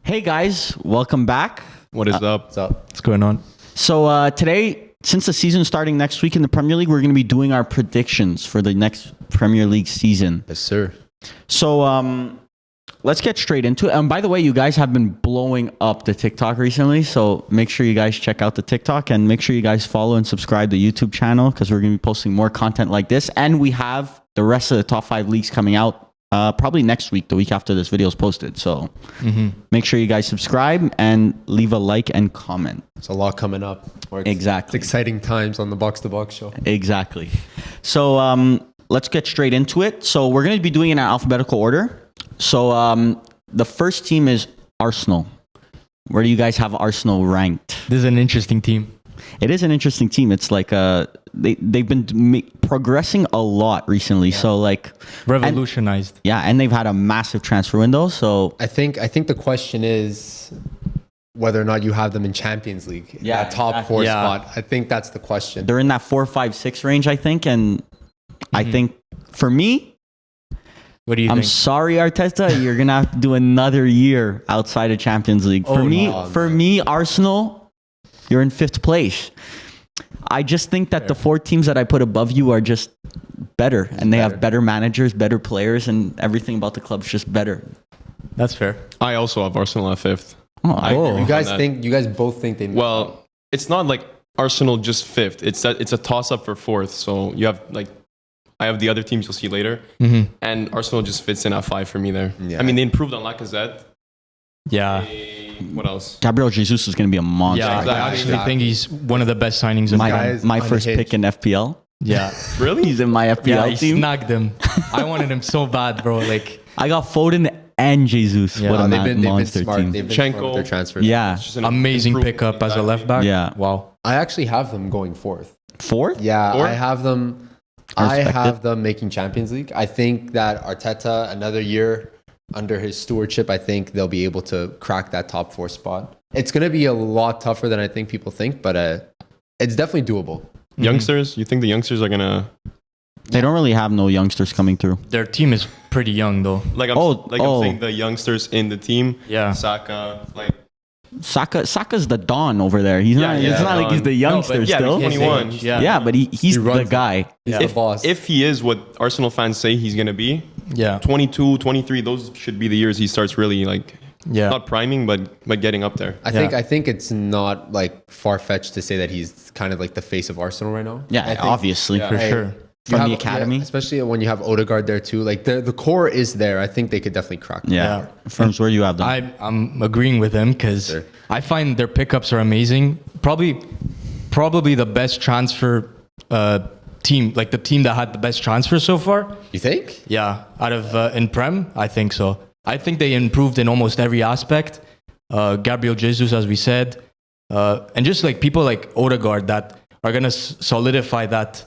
Hey guys, welcome back. What is up? What's up? What's going on? So today, since the season's starting next week in the Premier League, we're going to be doing our predictions for the next Premier League season. Yes, sir. So let's get straight into it. And by the way, you guys have been blowing up the TikTok recently, so make sure you guys check out the TikTok and make sure you guys follow and subscribe to the YouTube channel because we're going to be posting more content like this. And we have the rest of the top 5 leagues coming out probably next week, the week after this video is posted. So make sure you guys subscribe and leave a like and comment. There's a lot coming up. Exactly. It's exciting times on the Box to Box show. Exactly. So let's get straight into it. So we're going to be doing it in alphabetical order. So the first team is Arsenal. Where do you guys have Arsenal ranked? This is an interesting team. It is an interesting team. It's like they've been progressing a lot recently. So like Revolutionized. and they've had a massive transfer window. So I think the question is whether or not you have them in Champions League. Yeah, that top exactly. 4 Yeah. spot. I think that's the question. they're in that 4, 5, 6 range, I think. And I think for me, What do you I'm think? sorry, Arteta, you're gonna have to do another year outside of Champions League. For me, Arsenal, you're in 5th place. I just think that the 4 teams that I put above you are just better, and they have better managers, better players, and everything about the club's just better. That's fair. I also have Arsenal at 5th. Oh, I agree with You guys both think they missed out. Well, it's not like Arsenal just 5th. It's a toss up for 4th. So you have I have the other teams you'll see later, and Arsenal just fits in at 5 for me there. Yeah. I mean, they improved on Lacazette. Yeah. What else? Gabriel Jesus is going to be a monster. Yeah, exactly. I actually think he's one of the best signings of My first unhinged. pick in FPL. Yeah. Really? He's in my Yeah, FPL he team. snagged him. I wanted him so bad, bro. Like, I got Foden and Jesus. Yeah. What a they've been monster smart. team. They've been Chenko. smart with their transfers. Yeah. It's just an amazing improvement. pickup as a left back. Yeah. Wow. I actually have them going 4th. 4th? Yeah, Or- I have them. I I respect have them making Champions League. I think that Arteta, another year under his stewardship, I think they'll be able to crack that top 4 spot. It's going to be a lot tougher than I think people think, but it's definitely doable. Youngsters? You think the youngsters are gonna They don't really have no youngsters coming through. Their team is pretty young, though. I'm saying the youngsters in the team? Yeah. Saka, Saka's the Don over there. He's not. yeah, It's not like he's the youngster yeah, still. he's 21. Yeah, but he's the runs it. guy. He's Yeah. the boss. If he is what Arsenal fans say he's gonna be, Yeah. 22, 23, those should be the years he starts really Yeah. not priming, but getting up there. I think it's not like far fetched to say that he's kind of like the face of Arsenal right now. Yeah, I think obviously. For sure. you From the have- academy. yeah, especially when you have Odegaard there too. Like the core is there. I think they could definitely crack. Yeah. Yeah. Firms, where do you have them? I'm agreeing with him because Sure. I find their pickups are amazing. Probably the best transfer team, like the team that had the best transfer so far. You think? Yeah, out of in Prem, I think so. I think they improved in almost every aspect. Gabriel Jesus, as we said, and just like people like Odegaard that are gonna solidify that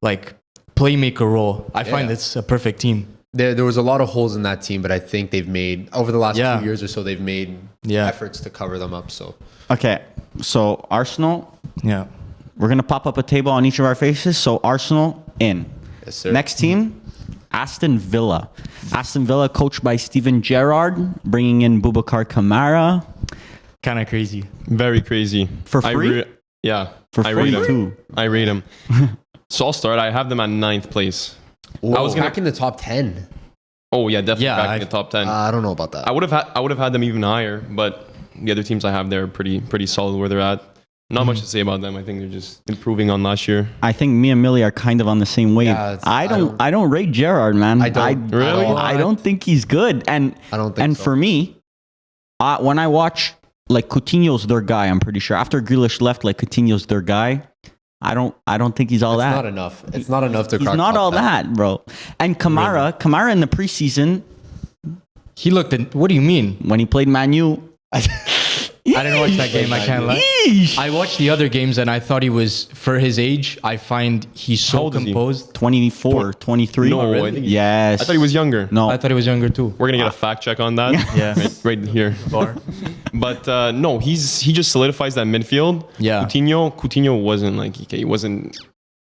like playmaker role. I find it's a perfect team. There was a lot of holes in that team, but I think they've made over the last Yeah. 2 years or so. They've made Yeah. efforts to cover them up. So Okay, so Arsenal, Yeah, we're going to pop up a table on each of our faces. So Arsenal in. yes, sir. Next team, Aston Villa. Aston Villa coached by Steven Gerrard, bringing in Boubacar Kamara. kind of crazy. Very crazy. For free? Yeah. For I free rate them. too. I rate them. So I'll start. I have them at 9th place. I was gonna- back in the top 10. Oh yeah, definitely Yeah, back in the top 10. I don't know about that. I would have had them even higher, but the other teams I have there are pretty solid where they're at. Not much to say about them. I think they're just improving on last year. I think me and Millie are kind of on the same wave. Yeah, I don't rate Gerrard, man. I don't. Really? I don't think he's good. And I don't think and so. for me, when I watch like Coutinho's their guy, I'm pretty sure after Grealish left, like Coutinho's their guy. I don't think he's all It's that. not enough. It's not enough to He's crack not top all 10. that, bro. And Kamara in the preseason He looked. What do you mean? when he played Man U. I didn't watch that game. I can't lie. Yeesh. I watched the other games and I thought he was, for his age, I find he's How so old is he? composed. 24, 23. No, I think Yes. I thought he was younger. No. I thought he was younger too. We're gonna get a fact check on that. Yeah. right here. But no, he just solidifies that midfield. Yeah. Coutinho wasn't like he wasn't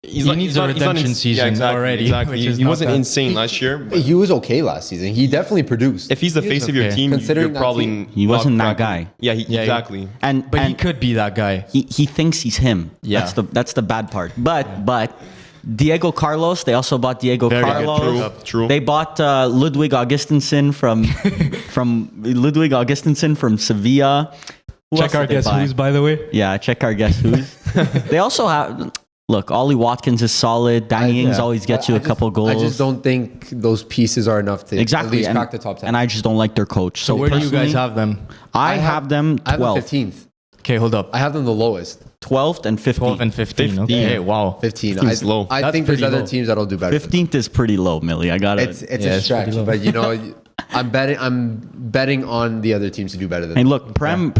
He's He not- needs he's a not- he's not redemption in- season exactly, already, Exactly. which is He not wasn't bad. insane last year. But He was okay last season. He definitely produced. if he's the face of your okay. team, Considering you're that probably team- He wasn't not that cracking. guy. Yeah, Yeah, exactly. And He could be that guy. he thinks he's him. Yeah. That's the bad part. But Diego Carlos, they also bought Diego Very good. Carlos. True. They bought Ludwig Augustinsson from Sevilla. Who else Check our did they guess buy? who's, by the way. Yeah, check our guess who's. They also have look, Ollie Watkins is solid. Danny Ings always gets you a couple goals. I just don't think those pieces are enough to exactly at least and, crack the top 10. and I just don't like their coach. So where do you guys have them? I have them I have them 12th. 15th. Okay, hold up. I have them the lowest. 12th and 15th. 12 and 15. Okay, wow. 15. 15's low. I That's think there's pretty other low. teams that'll do better. 15th is pretty low, Millie. I got it. It's Yeah, a it's stretch, pretty low. but you know, I'm betting on the other teams to do better than. Hey, look, Prem,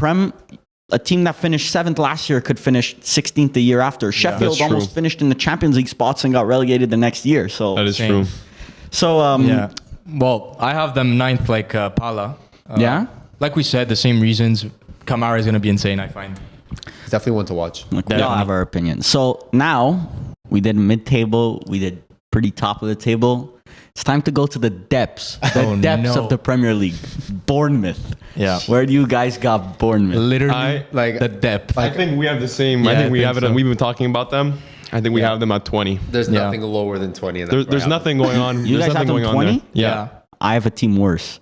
a team that finished 7th last year could finish 16th the year after. Sheffield That's true. almost finished in the Champions League spots and got relegated the next year. So, That is Same. true. Yeah. Well, I have them 9th like Pala. Yeah? Like we said, the same reasons. Kamara is going to be insane, I find. It's definitely one to watch. Like, we all Definitely. have our opinions. So now we did mid-table, we did pretty top of the table. It's time to go to the depths, no. of the Premier League. Bournemouth. Yeah. Where do you guys got Bournemouth? Literally, like- the depth. I think we have the same. I Yeah, think we I have think it. so. We've been talking about them. I think we have them at 20. There's Yeah. nothing lower than 20. And There's nothing going on. You There's guys have nothing them going on 20? there. yeah. I have a team worse.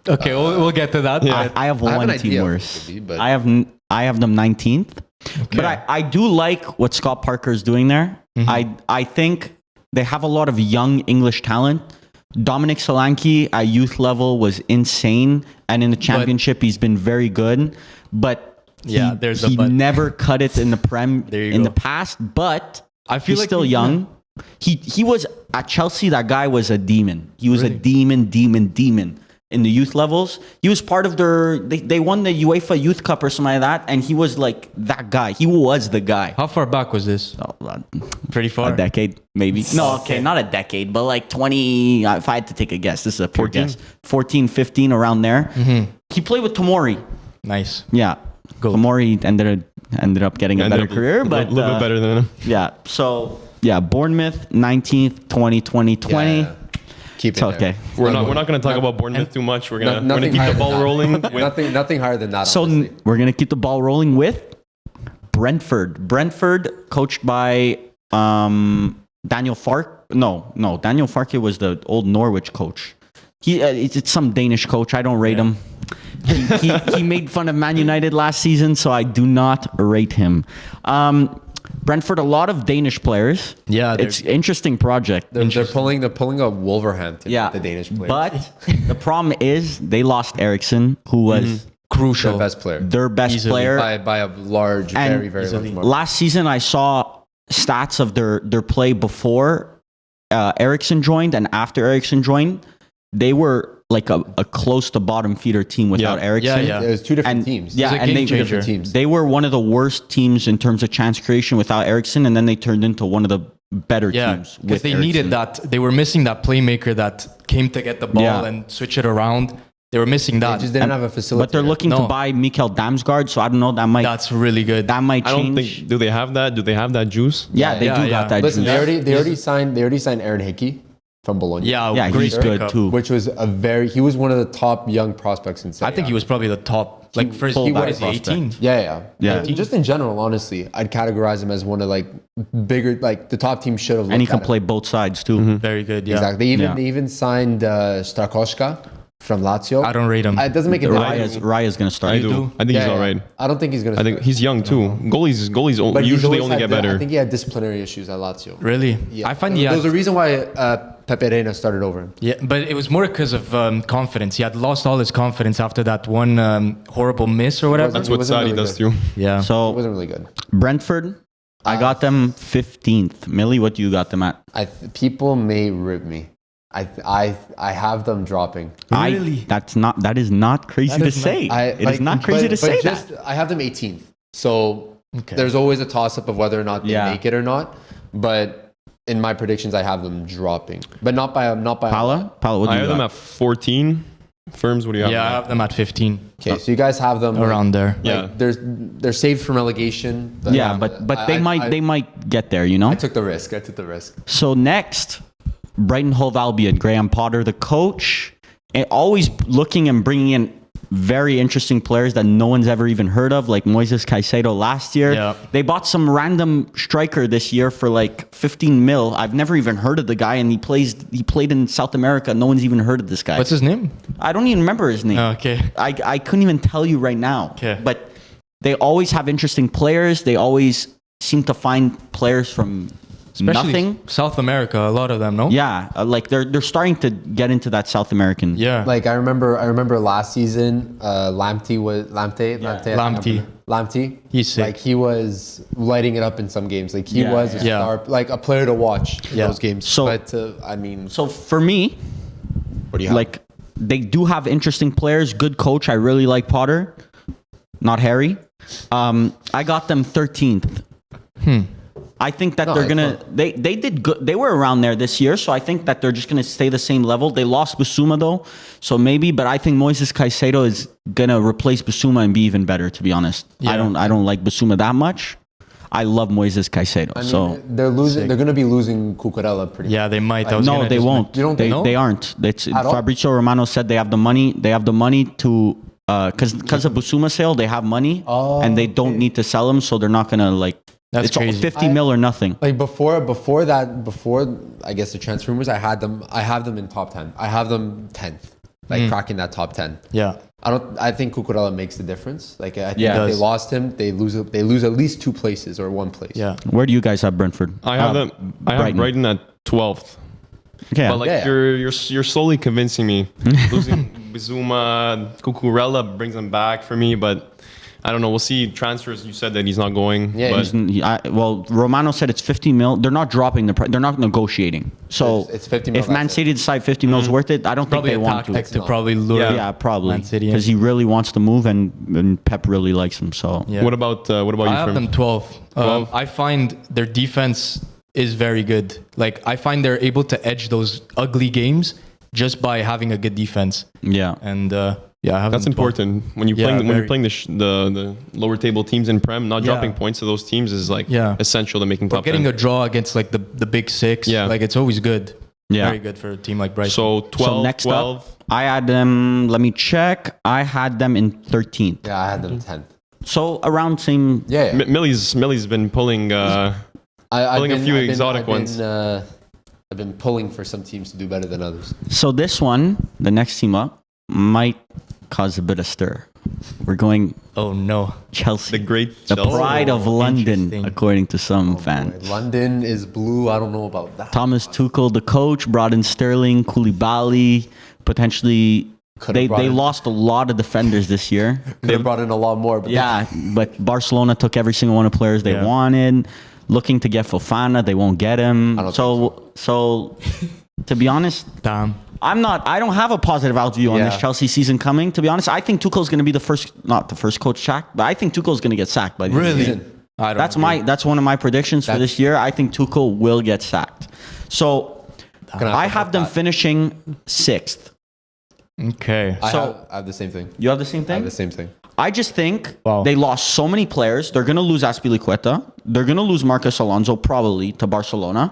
Okay, we'll get to that. Yeah. I have I have one an team idea of what worse. it could be, but- I have them 19th. But I do like what Scott Parker is doing there. I think they have a lot of young English talent. Dominic Solanke at youth level was insane, and in the championship he's been very good. But Yeah, there's a he but. never cut it in the Prem There you in go. the past. But I feel he's like still young. He was at Chelsea. That guy was a demon. He was a demon in the youth levels. He was part of their. They won the UEFA Youth Cup or something like that, and he was like that guy. He was the guy. How far back was this? Pretty far. A decade, maybe. No, okay, not a decade, but like 20. If I had to take a guess, this is a pure 14? guess. 14, 15, around there. He played with Tomori. Nice. Yeah. Go. Tomori ended up getting a better career, but a little bit better than him. yeah. So yeah, Bournemouth 19th, 2020, 20. Yeah. Keep it It's okay. there. We're not going to talk about Bournemouth too much. We're gonna Nothing keep higher the than ball that. rolling. With, Nothing higher than that. So honestly. we're gonna keep the ball rolling with Brentford. Brentford, coached by Daniel Farke. No, Daniel Farke was the old Norwich coach. It's some Danish coach. I don't rate him. He made fun of Man United last season, so I do not rate him. Brentford, a lot of Danish players. Yeah, It's interesting project. they're pulling a Wolverhampton. Yeah, The Danish player. But the problem is they lost Eriksson, who was crucial. the best player. their best Easily. player. By a large, And very, very large margin. Last season, I saw stats of their play before Eriksson joined and after Eriksson joined. They were like a close to bottom feeder team without Yeah. Eriksson. Yeah. It was two different And teams. yeah, It was a and game they changer. different teams. they were one of the worst teams in terms of chance creation without Eriksson, and then they turned into one of the better Yeah, teams because with they Eriksen. needed that. They were missing that playmaker that came to get the ball Yeah. and switch it around. They were missing They that. just didn't have a facility. But they're looking to No. buy Mikael Damsgaard, so I don't know. That might That's really good. might I don't change. think. Do they have that? Do they have that juice? Yeah, they Yeah, do yeah. got that. Listen, juice. they already signed Aaron Hickey from Bologna. Yeah, He's good pickup. too. Which was he was one of the top young prospects in Serie I think A. he was probably the top. Like first, Full what back is he? prospect. 18. Yeah. Yeah. Just in general, honestly, I'd categorize him as one of like bigger, like the top team should have. And he looked can at him. play both sides too. Very good. Yeah. Exactly. Yeah. They even signed Strakoschka from Lazio. I don't rate him. It doesn't make a difference. Raya's gonna start. I do. I think he's all right. I don't think he's gonna. I think start. he's young too. Goalies But he's usually always only had get better. I think he had disciplinary issues at Lazio. Really? Yeah. I find he There's a had, reason why Pepe Reina started over him. yeah, but it was more because of confidence. He had lost all his confidence after that one horrible miss or whatever. That's He what wasn't Sadi really does good. too. Yeah. It So wasn't really good. Brentford, I got them 15th. Millie, what do you got them at? People may rip me. I have them dropping. Really? That is not crazy to is not- say. It is not crazy to say that. I have them 18th. So Okay. there's always a toss up of whether or not they Yeah. make it or not. But in my predictions, I have them dropping, but not by Paula, what do I you have them got? at 14. Firms, what do you have? Yeah, I have them at 15. Okay, so you guys have them Around there. Yeah. They're saved from relegation. Yeah, but they might get there, you know? I took the risk. So next, Brighton Hove Albion, Graham Potter, the coach, and always looking and bringing in very interesting players that no one's ever even heard of, like Moises Caicedo last year. Yeah. They bought some random striker this year for like 15 mil. I've never even heard of the guy, and he played in South America. No one's even heard of this guy. What's his name? I don't even remember his name. Oh, okay. I couldn't even tell you right now. Okay. But they always have interesting players. They always seem to find players from Especially nothing. South America, a lot of them, no? Yeah, like they're starting to get into that South American. Yeah. Like I remember last season, Lamptey. He's sick. Like he was lighting it up in some games. Like he Yeah, was a yeah. star, like a player to watch in Yeah. those games. So- but I mean, So for me, what do you have? like they do have interesting players, good coach. I really like Potter, not Harry. I got them 13th. I think that they're it's gonna not. they did good. They were around there this year, so I think that they're just gonna stay the same level. They lost Basuma though, so maybe. But I think Moises Caicedo is gonna replace Basuma and be even better. To be honest, Yeah. I don't like Basuma that much. I love Moises Caicedo. I mean, so they're losing. They're going to be losing Cucurella pretty. Yeah, they might. I was no, gonna they just- won't. You don't they, think so? they aren't. It's, At all? Fabrizio Romano said they have the money. They have the money to because of Basuma sale, they have money and they don't need to sell him, so they're not gonna like. That's it's crazy. 50 mil or nothing. Like before I guess the transfer rumors, I have them in top 10. I have them 10th, like cracking that top 10. Yeah. I think Cucurella makes the difference. Like I think Yeah. if they lost him, they lose at least 2 places or 1 place. Yeah. Where do you guys have Brentford? I have them. I have Brighton. Brighton at 12th. Okay. But like Yeah. you're slowly convincing me. Losing Bizuma, Cucurella brings them back for me, but I don't know. We'll see. Transfers. You said that he's not going. Yeah, but Well, Romano said it's 50 mil. They're not dropping the price. They're not negotiating. So It's 50 mil, if Man that's City decide 50 mil is worth it, I don't Probably think a they want tactic to. to probably lure. Yeah, probably Man City in. because he really wants to move, and Pep really likes him. So Yeah. what about I you? have From them 12. 12? I find their defense is very good. Like I find they're able to edge those ugly games just by having a good defense. yeah. And yeah, I have That's them 12. important when you're Yeah, playing when very. you're playing the lower table teams in Prem. Not Yeah. dropping points to those teams is like Yeah. essential to making But top getting 10. a draw against like the big six, Yeah. like it's always good. Yeah. Very good for a team like Brighton. So 12, So next 12. up, I had them. Let me check. I had them in 13th. Yeah, I had them 10th. So around same. Yeah. Millie's been pulling. Pulling a few exotic ones. I've been pulling for some teams to do better than others. So this one, the next team up, might cause a bit of stir. We're going oh no. Chelsea, The great the Chelsea. pride of London, Interesting. according to some fans. Boy, London is blue. I don't know about that. Thomas Tuchel, the coach, brought in Sterling, Koulibaly, potentially. Could've They brought in- lost a lot of defenders this year. Could have brought in a lot more. But Yeah, but Barcelona took every single one of the players they Yeah. wanted. Looking to get Fofana, they won't get him. I don't So to be honest, Damn. I don't have a positive outview on Yeah. this Chelsea season coming. To be honest, I think Tuchel's going to be not the first coach sacked, but I think Tuchel's going to get sacked by the end of the Really? season. I don't agree. That's one of my predictions for this year. I think Tuchel will get sacked. So Gonna I to have hope them that. finishing 6th. Okay. I So- have the same thing. You have the same I have thing? the same thing. I just think Wow. they lost so many players. They're going to lose Azpilicueta. They're going to lose Marcos Alonso probably to Barcelona.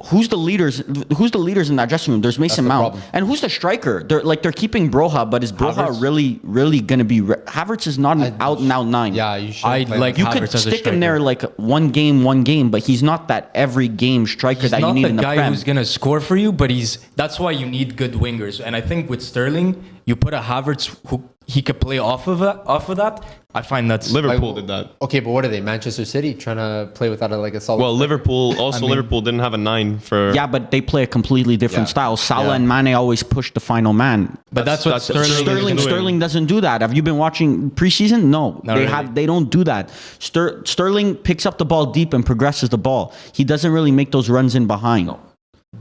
Who's the leaders? Who's the leaders in that dressing room? There's Mason the Mount, problem. and who's the striker? They're keeping Broja, but is Broja Havertz. really going to be? Havertz is not an out and out 9. Yeah, you should. I play like him. you could Havertz as a stick him there striker. like one game, but he's not that every game striker He's that you not need the in the guy Prem. who's gonna score for you, but that's why you need good wingers. And I think with Sterling, you put a Havertz who he could play off of that. I find that's Liverpool Like, did that. Okay, but what are they? Manchester City trying to play without a solid. Well, Liverpool Liverpool didn't have a 9 for. Yeah, but they play a completely different Yeah. style. Salah Yeah. and Mane always push the final man. But that's what that's- Sterling. Sterling- is doing. Sterling doesn't do that. Have you been watching preseason? No, Not they really. have. They don't do that. Sterling picks up the ball deep and progresses the ball. He doesn't really make those runs in behind.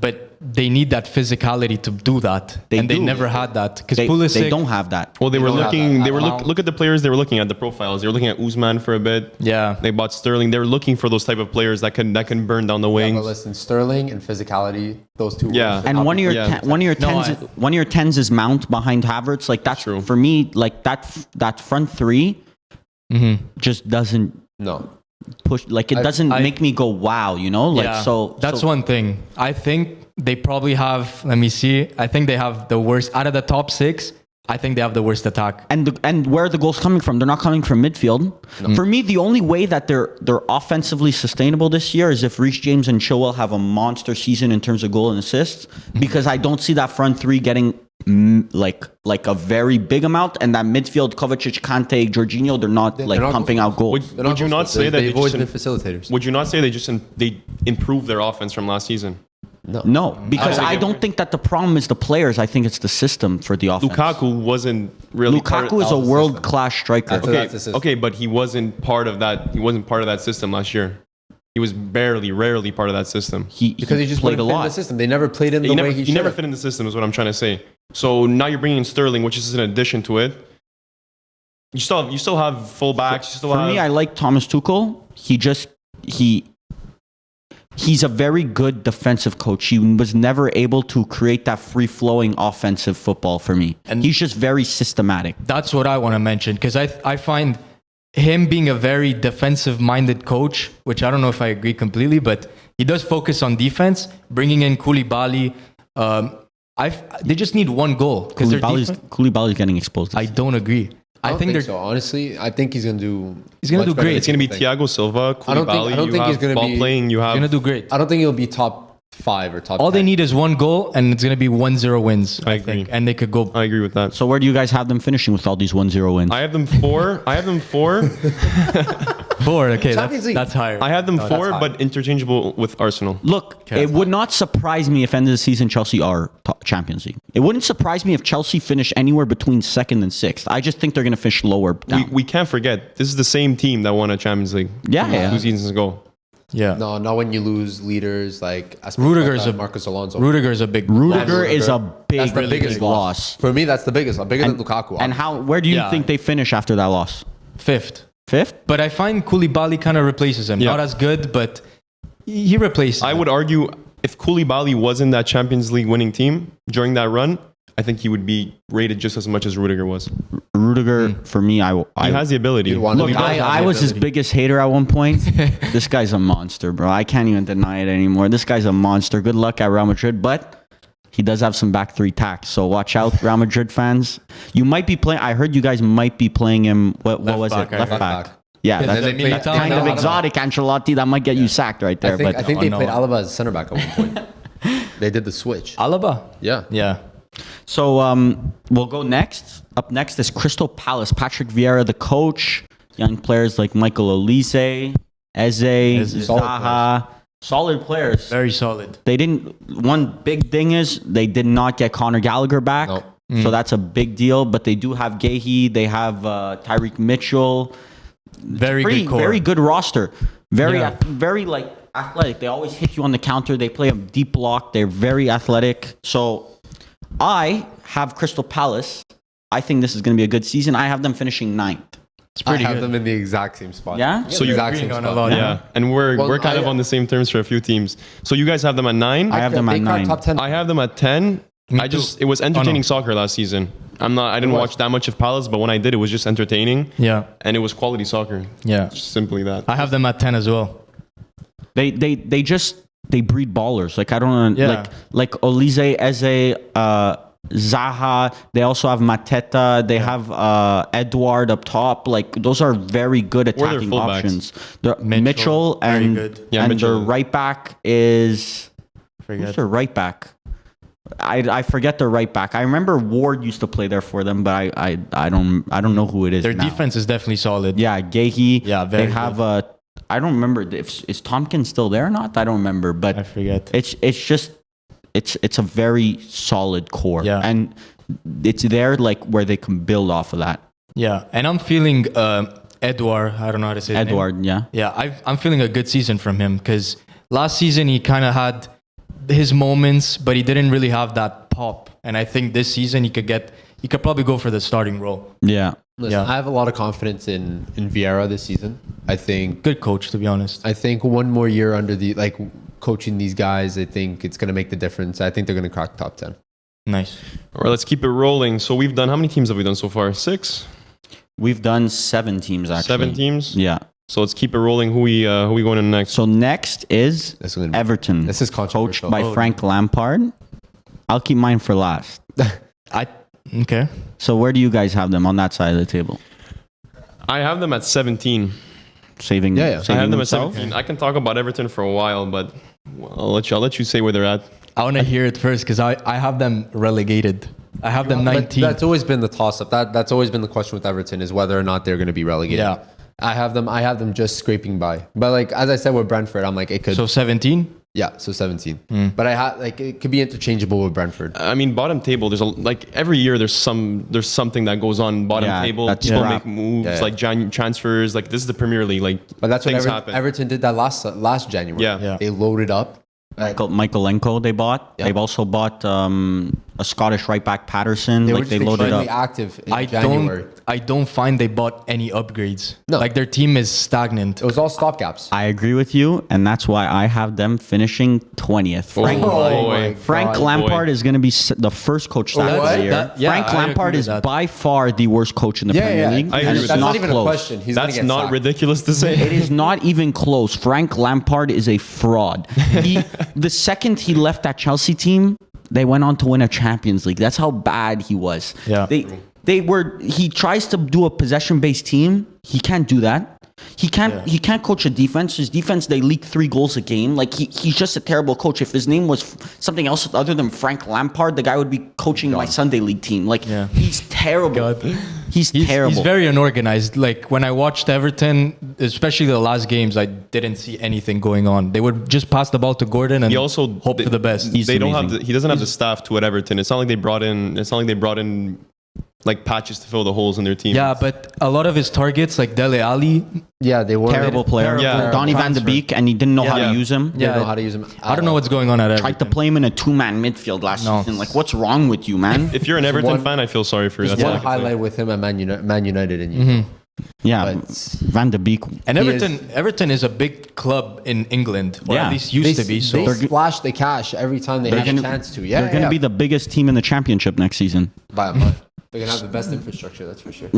but they need that physicality to do that. They never had that. Because they don't have that. Well, they were looking. They were Mount. look at the players. They were looking at the profiles. They were looking at Usman for a bit. Yeah. They bought Sterling. They were looking for those type of players that can burn down the Yeah, wings. but listen, Sterling and physicality, those two. Yeah. words, And one of your Yeah. one of your tens is Mount behind Havertz. Like that's True. for me. Like that front three just doesn't No. push. Like it doesn't make me go wow. You know. Like That's one thing. I think they probably have. Let me see. I think they have the worst out of the top 6. I think they have the worst attack. And where are the goals coming from? They're not coming from midfield. For me, the only way that they're offensively sustainable this year is if Reece James and Chilwell have a monster season in terms of goal and assists. Because I don't see that front three getting like a very big amount, and that midfield Kovacic, Kante, Jorginho, they're not pumping out goals. Would you not say that they've always been just facilitators? Would you not say they improved their offense from last season? No, because I don't think that the problem is the players. I think it's the system for the offense. Lukaku wasn't really. Lukaku is a world-class striker. That's the system. Okay, but he wasn't part of that. He wasn't part of that system last year. He was rarely part of that system. Because he just played a wouldn't fit in lot. the system. They never played in the way he should. He never fit in the system, is what I'm trying to say. So now you're bringing in Sterling, which is an addition to it. You still have fullbacks. For me, I like Thomas Tuchel. He's a very good defensive coach. He was never able to create that free-flowing offensive football for me. And he's just very systematic. That's what I want to mention, because I find him being a very defensive-minded coach, which I don't know if I agree completely, but he does focus on defense, bringing in Koulibaly. They just need one goal. Koulibaly's getting exposed. I don't agree. I don't think so. Honestly, I think he's gonna do. He's gonna do great. It's gonna be Thiago Silva, Koulibaly. I don't think he's gonna ball be playing. You have. He's gonna do great. I don't think he'll be top 5 or top. All 10. they need is one goal, and it's gonna be 1-0 wins. I agree. think. And they could go. I agree with that. So where do you guys have them finishing with all these 1-0 wins? I have them 4. I have them 4. 4. Okay, Champions League. that's higher. I have them that's 4, high. but interchangeable with Arsenal. Look, it would not surprise me if end of the season Chelsea are Champions League. It wouldn't surprise me if Chelsea finish anywhere between 2nd and 6th. I just think they're going to finish lower down. We can't forget this is the same team that won a Champions League. Yeah. 2 seasons ago. Yeah. No, not when you lose leaders like Rudiger's a Marcus Alonso. Rudiger's a big. Rudiger is a That's the big biggest loss. For me, that's the biggest. Bigger than Lukaku. And where do you Yeah. think they finish after that loss? 5th. 5th? But I find Koulibaly kind of replaces him. Yeah. Not as good, but he replaces I him. would argue if Koulibaly was in that Champions League winning team during that run, I think he would be rated just as much as Rudiger was. Rudiger, for me, He has the ability. You'd want to Look, be I was his biggest hater at one point. This guy's a monster, bro. I can't even deny it anymore. This guy's a monster. Good luck at Real Madrid, but he does have some back 3 tacks. So watch out, Real Madrid fans. You might be playing. I heard you guys might be playing him. What was back, it? Left left back. back. Yeah, And then that's they played kind of Alaba. exotic, Ancelotti. That might get you sacked right there. I think they no. played Alaba as center back at one point. They did the switch. Alaba. Yeah. Yeah. So we'll go next. Up next is Crystal Palace. Patrick Vieira, the coach. Young players like Michael Olise, Eze, Zaha. Solid players. Very solid. They didn't. One big thing is they did not get Conor Gallagher back. No. So that's a big deal. But they do have Gahey. They have Tyreek Mitchell. Very good core. Very good roster. Very Yeah. very like athletic. They always hit you on the counter. They play a deep block. They're very athletic. So I have Crystal Palace. I think this is going to be a good season. I have them finishing 9th. It's pretty I have good. them in the exact same spot. Yeah? So you're exact same agreeing on spot. a lot. Yeah, and we're kind of on the same terms for a few teams. So you guys have them at 9. I have them at They cracked 9. top 10. I have them at 10. Me It was entertaining no. soccer last season. I didn't watch that much of Palace, but when I did, it was just entertaining. Yeah. And it was quality soccer. Yeah. Just simply that. I have them at 10 as well. They breed ballers. Like I don't know. Yeah. Like Olise, Eze, Zaha. They also have Mateta. They have Edouard up top. Like those are very good attacking fullbacks? options. The Mitchell, Mitchell very and good. Yeah, and Mitchell. their right back is who's their right back? I forget their right back. I remember Ward used to play there for them, but I don't know who it is. Their now. defense is definitely solid. Yeah, Gahey. Yeah, very They have I don't remember if is Tompkins still there or not. I don't remember, but I forget. it's a very solid core. Yeah. And it's there like where they can build off of that. Yeah. And I'm feeling Edouard. I don't know how to say his name. Edouard, yeah. Yeah, I'm feeling a good season from him because last season he kind of had his moments, but he didn't really have that pop. And I think this season he could probably go for the starting role. Yeah. Listen, I have a lot of confidence in Vieira this season. I think Good coach, to be honest. I think one more year under coaching these guys, I think it's going to make the difference. I think they're going to crack top 10. Nice. All right, let's keep it rolling. So we've done, how many teams have we done so far? 6? We've done 7 teams actually. 7 teams? Yeah. So let's keep it rolling. Who we going in next? So next is This is gonna be- Everton. This is coached controversial. by Frank Lampard. I'll keep mine for last. Okay. So where do you guys have them on that side of the table? I have them at 17. Saving, Yeah. I I have saving them themselves? at 17. I can talk about Everton for a while, but I'll let you say where they're at. I want to hear it first because I have them relegated. I have them But 19. that's always been the toss-up. That's always been the question with Everton is whether or not they're going to be relegated. Yeah. I have them just scraping by. But like as I said with Brentford, I'm like it could. So 17? Yeah, so 17. But it could be interchangeable with Brentford. I mean, bottom table. There's every year there's something that goes on bottom Yeah, table. that's People crap. make moves Yeah. like transfers. Like this is the Premier League. Like, But that's what things happen. Everton did that last January. Yeah. They loaded up. Michaelenko they bought. Yeah. They've also bought a Scottish right back Patterson. They were Like just they loaded extremely up. active in January. I don't find they bought any upgrades. No. Like their team is stagnant. It was all stopgaps. I agree with you, and that's why I have them finishing 20th. Frank, boy. Frank God. Lampard is going to be the first coach sacked of what? the year. Yeah, Frank I agree Lampard with is that. by far the worst coach in the Premier League. I agree and with it's That's that. not even close. a question. He's That's gonna get not sacked. ridiculous to say. It is not even close. Frank Lampard is a fraud. The second he left that Chelsea team, they went on to win a Champions League. That's how bad he was. Yeah. He tries to do a possession-based team. He can't do that. He can't coach a defense. His defense, they leak 3 goals a game. Like he's just a terrible coach. If his name was something else other than Frank Lampard, the guy would be coaching my Sunday league team. Like he's terrible. God. He's terrible. He's very unorganized. Like when I watched Everton, especially the last games, I didn't see anything going on. They would just pass the ball to Gordon and He also hope for the best. They don't have. He doesn't have the staff to at Everton. It's not like they brought in like patches to fill the holes in their team. Yeah, but a lot of his targets, like Dele Alli, Yeah, they were terrible player. Yeah. Donny van de Beek, and he didn't know how Yeah. to use him. They know how to use them. I don't know what's going on at Everton. Tried to play him in a 2-man midfield last season. Like, what's wrong with you, man? If you're an Everton one- fan, I feel sorry for you. There's That's all one I can say. highlight with him at Man United and you. Yeah, But- Van de Beek. And He Everton is a big club in England, or Yeah. at least used to be. So they splash the cash every time they have a chance to. Yeah, They're going to be the biggest team in the championship next season. by a month. They're gonna have the best infrastructure, that's for sure.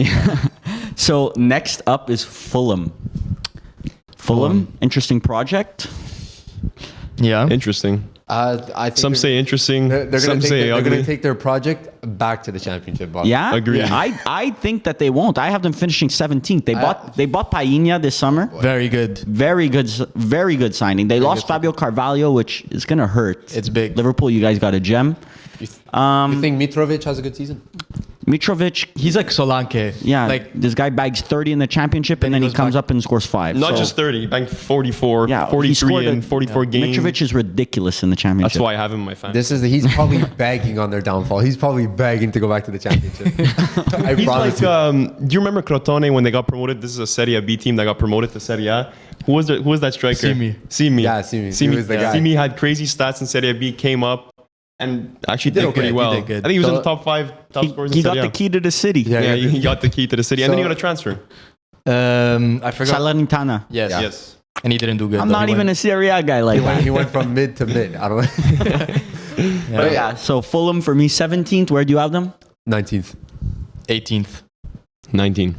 So next up is Fulham. Fulham, interesting project. yeah, Interesting. I think Some say interesting. they're Some gonna say they're ugly. gonna take their project back to the championship. Bob. Yeah, Agreed. I think that they won't. I have them finishing 17th. They bought Painha this summer. very good. Very good signing. They lost Fabio Carvalho, which is gonna hurt. It's big. Liverpool, you guys got a gem. You think Mitrovic has a good season? Mitrovic, He's like Solanke. yeah, like this guy bags 30 in the championship, and then he goes comes back. up and scores 5. Not So, just 30. Banked 44, yeah, he 43 scored in 44 games. Mitrovic is ridiculous in the championship. That's why I have him in my fan. He's probably begging on their downfall. He's probably begging to go back to the championship. I He's promise like, you. do you remember Crotone when they got promoted? This is a Serie B team that got promoted to Serie A. Who was that striker? Simi. Yeah, Simi. He was the guy. Simi had crazy stats in Serie B, came up and actually did okay. pretty He well. did good. I think he was in So- the top 5 top scorers he in got Serie A. the key to the city. Yeah, he got the key to the city. And then he So- got a transfer. I forgot. Salernitana. Yes. Yeah. Yes. And he didn't do good. I'm though. not He even went- a Serie A guy like that. He went from mid to mid. I don't know. But yeah, so Fulham for me 17th. Where do you have them? 19th. 18th. 19.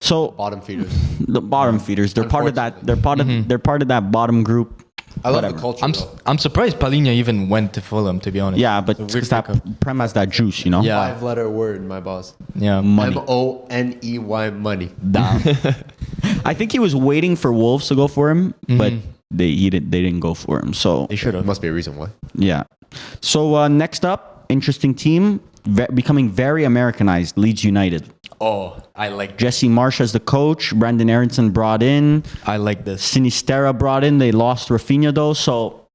So Bottom feeders. the bottom feeders. They're part of that. They're part of. They're part of that bottom group. I love Whatever. the culture, though. I'm surprised Palinha even went to Fulham, to be honest. Yeah, but It's a weird because that pickup. Prem has that juice, you know. Yeah. 5-letter word, my boss. Yeah. Money. Money. Money. Down. I think he was waiting for Wolves to go for him, but they didn't go for him. So They should have. Must be a reason why. yeah. So next up, interesting team, becoming very Americanized. Leeds United. Oh, I like. Jesse Marsh as the coach. Brandon Aronson brought in. I like this. Sinistera brought in. They lost Rafinha though. So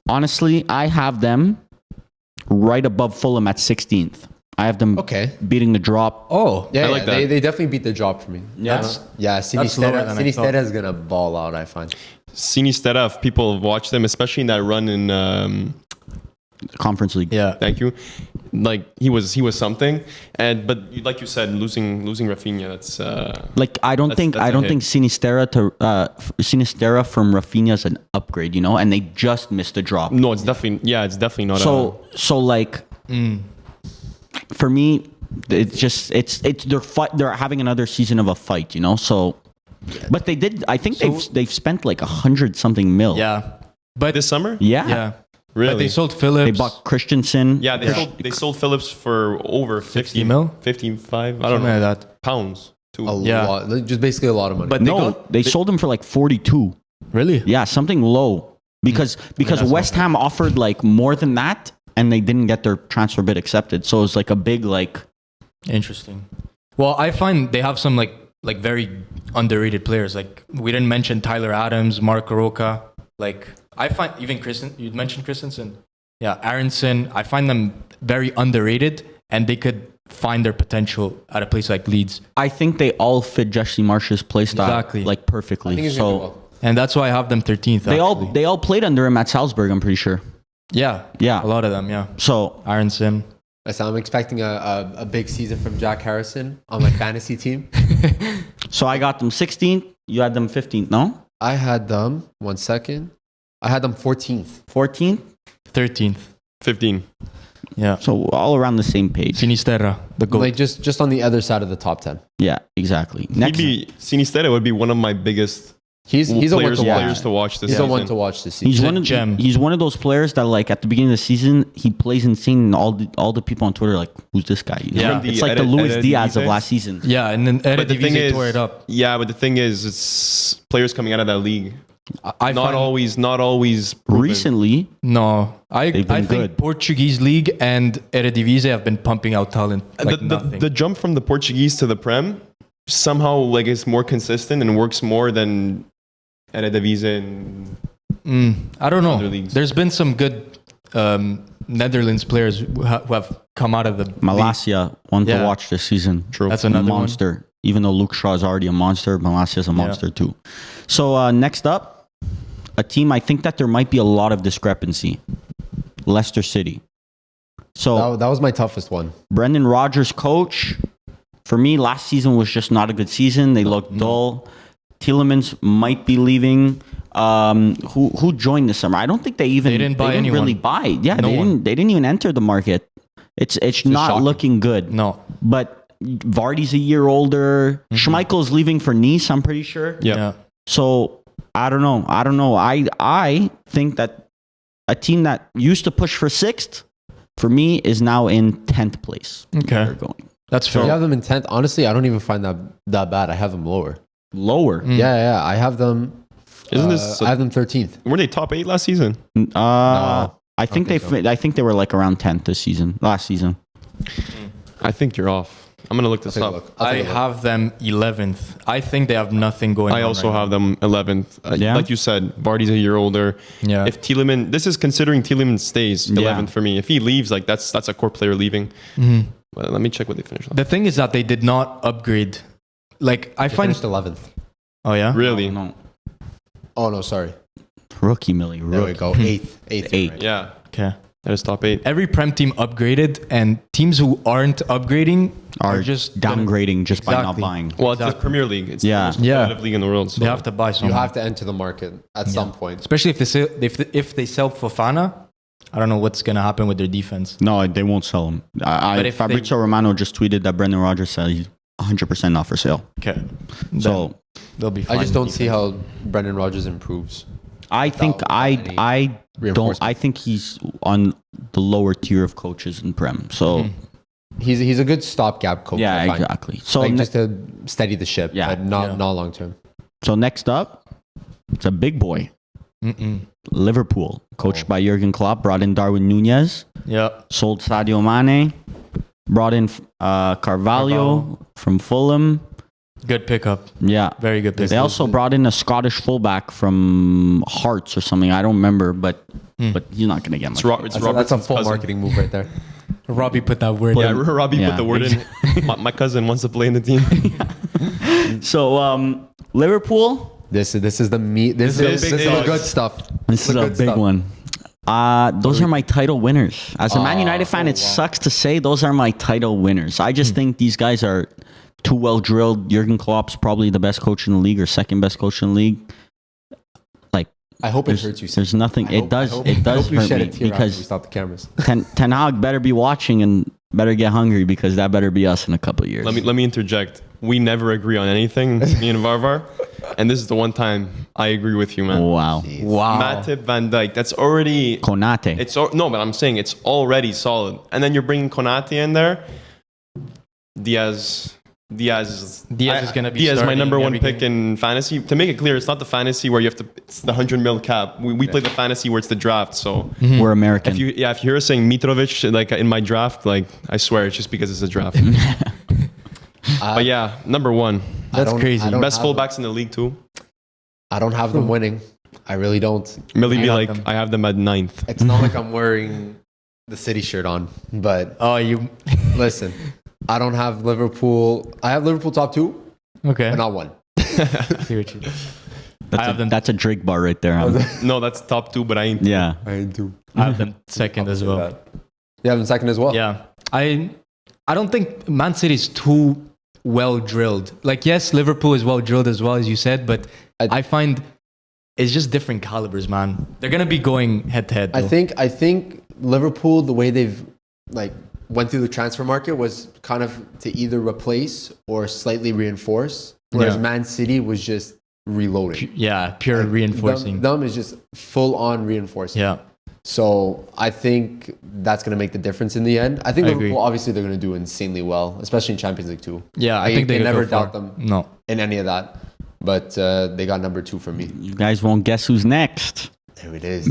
honestly, I have them right above Fulham at 16th. I have them Okay. beating the drop. Oh, Yeah, I like that. They definitely beat the drop for me. That's- Yeah, that's lower than I thought. Sinistera is gonna ball out. I find. Sinistera, if people have watched them, especially in that run in Conference League. yeah. thank you. Like he was something, but like you said, losing Rafinha, that's Like I don't think that's a hit. Sinistera from Rafinha is an upgrade, you know, and they just missed the drop. no, it's definitely not. So like for me, it's they're having another season of a fight, you know. So, but they did. I think they've spent like 100 something mil. Yeah. But this summer. Yeah. yeah. Really? But they sold Phillips. They bought Christensen. Yeah, they sold Phillips for over 60 mil? 55. I don't Something know. like that. Pounds too. A Yeah. lot, just basically a lot of money. But They sold him for like 42. really? Yeah, something low because that's West Ham offered like more than that, and they didn't get their transfer bid accepted. So it was like a big like. Interesting. Well, I find they have some like very underrated players. Like we didn't mention Tyler Adams, Mark Roca. Like I find even you mentioned Christensen. Yeah, Aronson. I find them very underrated, and they could find their potential at a place like Leeds. I think they all fit Jesse Marsh's play style Exactly. like perfectly. I think he's gonna do So well. And that's why I have them 13th. they all played under him at Salzburg. I'm pretty sure. Yeah. Yeah. A lot of them. Yeah. So Aronson. So I'm expecting a big season from Jack Harrison on my fantasy team. I got them 16th. You had them 15th. No, I had them 1 second. I had them 14th. 14th. 13th. 15. Yeah. So all around the same page. Sinisterra, the goal. Like just on the other side of the top 10. Yeah, exactly. Next, Sinistera would be one of my biggest He's a one players, to watch. players to watch this He's a season. one to watch this he's season. one of gem. he's one of those players that like at the beginning of the season he plays insane, and all the people on Twitter are like, who's this guy? You know? Yeah. It's like the Luis Diaz of Eredivisie? last season. Yeah, and then But the thing Eredivisie is, tore it up. yeah, but the thing is, it's players coming out of that league. I Not find- always. Proven. Recently, No, I They've been think good. Portuguese league and Eredivisie have been pumping out talent like nothing. the jump from the Portuguese to the Prem somehow like is more consistent and works more than Eredivisie and I don't know. other leagues. There's been some good Netherlands players who have come out of the league. Malacia, one to Yeah. watch this season. True. That's another one. monster. Even though Luke Shaw is already a monster, Malacia's a monster too. So next up, a team I think that there might be a lot of discrepancy. Leicester City. So That was my toughest one. Brendan Rodgers coach. For me, last season was just not a good season. They looked dull. Tielemans might be leaving. Who joined this summer? I don't think they didn't buy anyone. really buy. Yeah, No one. they didn't even enter the market. It's not shocking. looking good. No. But Vardy's a year older. Schmeichel's leaving for Nice, I'm pretty sure. Yeah. So I don't know. I think that a team that used to push for 6th, for me, is now in 10th place. Okay. They're going That's So fair. you have them in 10th. Honestly, I don't even find that bad. I have them lower. lower. Yeah. I have them. Isn't this? I have them 13th. Were they top 8 last season? I think I think they were like around 10th last season. I think you're off. I'm gonna look this Take a up. look. I'll I take a look. have them 11th. I think they have nothing going on. I also right have them 11th. Yeah? Like you said, Vardy's a year older. Yeah. If Tielemans, this is considering Tielemans stays 11th for me. If he leaves, like that's a core player leaving. Well, let me check what they finished. The thing is that they did not upgrade. Like I They find. finished 11th. Oh yeah. Really? No. Oh no, sorry. Rookie Millie. There we Rookie. go. Eighth. Eighth. Right. Yeah. Okay. That is top 8. Every Prem team upgraded, and teams who aren't upgrading Are just downgrading just by not Exactly. buying. Well, it's the Exactly. Premier League. It's Yeah. the most Yeah. competitive league in the world. So They have to buy You someone. have to enter the market at some point. Especially if they sell Fofana. I don't know what's gonna happen with their defense. No, they won't sell him. But if Fabrizio Romano just tweeted that Brendan Rodgers said he's 100% not for sale. Okay. So They'll be fine. I just with don't see defense. how Brendan Rodgers improves. I think Without I don't. reinforcement. I think he's on the lower tier of coaches in Prem. So He's a good stopgap coach. yeah, I find. exactly. So Like just to steady the ship, Yeah. but not Yeah. long term. so next up, it's a big boy. Liverpool, coached by Jurgen Klopp, brought in Darwin Nunez, Yeah. sold Sadio Mane, brought in Carvalho from Fulham. Good pickup. Yeah. Very good pickup. They also brought in a Scottish fullback from Hearts or something. I don't remember, but he's not going to get much. It's That's a full Robertson's cousin. marketing move right there. Robbie put that word Yeah, in. Robbie Yeah, put the word in. My cousin wants to play in the team. So Liverpool, This is the meat. This is the good stuff. this is The a good big stuff. one. Those are my title winners. As a Man United fan, it sucks to say those are my title winners. I just think these guys are too well drilled. Jurgen Klopp's probably the best coach in the league or second best coach in the league. Like, I hope it hurts you. there's nothing. I hope you hurt shed me a tear after we because stop the cameras. Ten Hag better be watching and better get hungry because that better be us in a couple of years. Let me interject. We never agree on anything, me and Varvar. And this is the one time I agree with you, man. Wow. Wow. Matip, Van Dijk, that's already... Konate. No, but I'm saying it's already solid. And then you're bringing Konate in there. Diaz is gonna be Diaz, my starting number one every pick game. in fantasy. To make it clear, it's not the fantasy where you have to. It's the 100 mil cap. We play the fantasy where it's the draft. So We're American. if you hear us saying Mitrovic like in my draft, like I swear it's just because it's a draft. But yeah, number one, That's crazy. best fullbacks in the league too. I don't have them winning. I really don't. Millie be got like, them. I have them at 9th. It's not like I'm wearing the City shirt on, but Oh, you. listen, I don't have Liverpool. I have Liverpool top 2, Okay. but not 1. See what you did. I have them. That's a Drake bar right there. Huh? No, that's top 2, but I ain't. Yeah. I do. I have them second as well. You have them second as well? Yeah. I don't think Man City is too well drilled. Like, yes, Liverpool is well drilled as well, as you said, but I find it's just different calibers, man. They're gonna be going head to head. I think Liverpool, the way they've like went through the transfer market was kind of to either replace or slightly reinforce, whereas Yeah. Man City was just reloading. Yeah, pure reinforcing. Them is just full on reinforcing. Yeah. So I think that's going to make the difference in the end. I think I Liverpool, agree. obviously, they're going to do insanely well, especially in Champions League too. Yeah, I think they can never go far. doubt them No. in any of that. But they got number 2 for me. You guys won't guess who's next. There it is.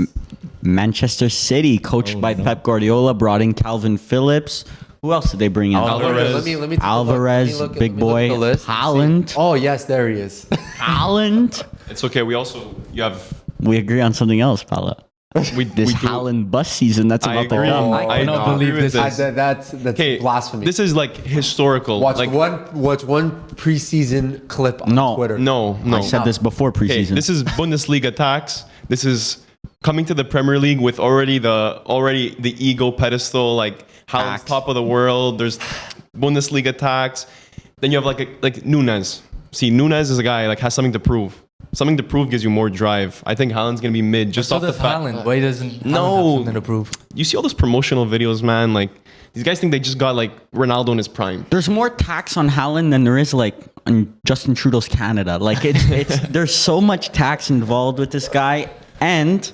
Manchester City, coached by Pep Guardiola, brought in Calvin Phillips. Who else did they bring in? Alvarez. Let me take a look. Alvarez, Let me big look boy. at the list. Haaland. Oh yes, there he is. Haaland. It's okay. You have We agree on something else, Paula. we This we do- Haaland bus season that's I about to agree. come. I cannot agree believe with this. That's Okay, blasphemy. This is like historical. watch like one preseason clip on No. Twitter. no. I said this before Okay, preseason. this is Bundesliga tax. This is coming to the Premier League with already the ego pedestal, like Haaland's Tax. top of the world. There's Bundesliga tax. Then you have like Nunes. See, Nunes is a guy like has something to prove. Something to prove gives you more drive. I think Haaland's gonna be mid just So off the does fact. Haaland. Why doesn't Haaland No. have something to prove? You see all those promotional videos, man. Like these guys think they just got like Ronaldo in his prime. There's more tax on Haaland than there is like on Justin Trudeau's Canada. Like it's there's so much tax involved with this guy, and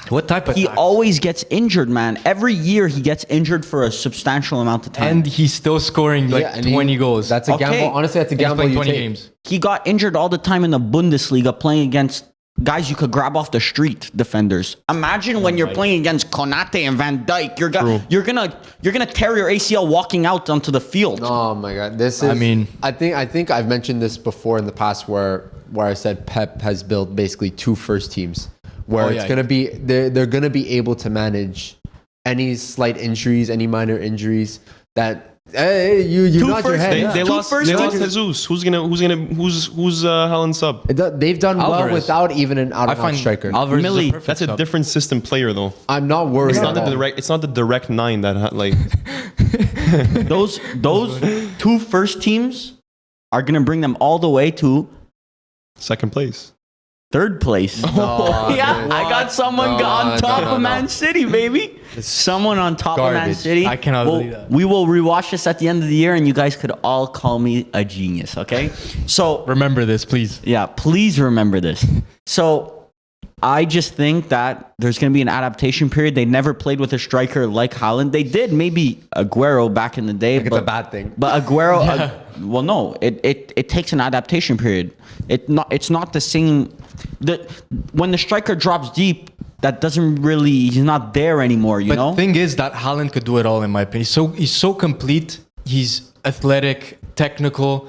What type of he tax? always gets injured, man. Every year he gets injured for a substantial amount of time. And he's still scoring like Yeah, and 20 goals. That's a Okay. gamble. Honestly, that's a And he's gamble playing you 20 take. games. He got injured all the time in the Bundesliga playing against guys you could grab off the street, defenders. Imagine when you're playing against Konate and Van Dijk, you're gonna tear your ACL walking out onto the field. Oh my god, this is. I mean- I think I've mentioned this before in the past where I said Pep has built basically 2 first teams where Oh, it's yeah. gonna be they're gonna be able to manage any slight injuries, any minor injuries that. Hey, you Two nod your first- head. They, yeah. they Two lost. first They lost teams. Jesus. Who's Haaland's sub? They've done well Alvarez. without even an I out-and-out find striker. Alvarez is Millie, a perfect That's a sub. different system player though. I'm not worried. It's not at the all. direct. It's not the direct 9 that like. Those 2 first teams are gonna bring them all the way to Second place. 3rd place. No, Yeah, dude. I got someone No, on top no, of no. Man City, baby. Someone on top of Man garbage. City. I cannot We'll- believe that. We will rewatch this at the end of the year, and you guys could all call me a genius. Okay, so Remember this, please. yeah, please remember this. So I just think that there's going to be an adaptation period. They never played with a striker like Haaland. They did maybe Aguero back in the day, It's a bad thing. but Aguero, well, no, it takes an adaptation period. It's not the same. When the striker drops deep, that doesn't really, he's not there anymore. You But know. the thing is that Haaland could do it all, in my opinion. He's so complete. He's athletic, technical.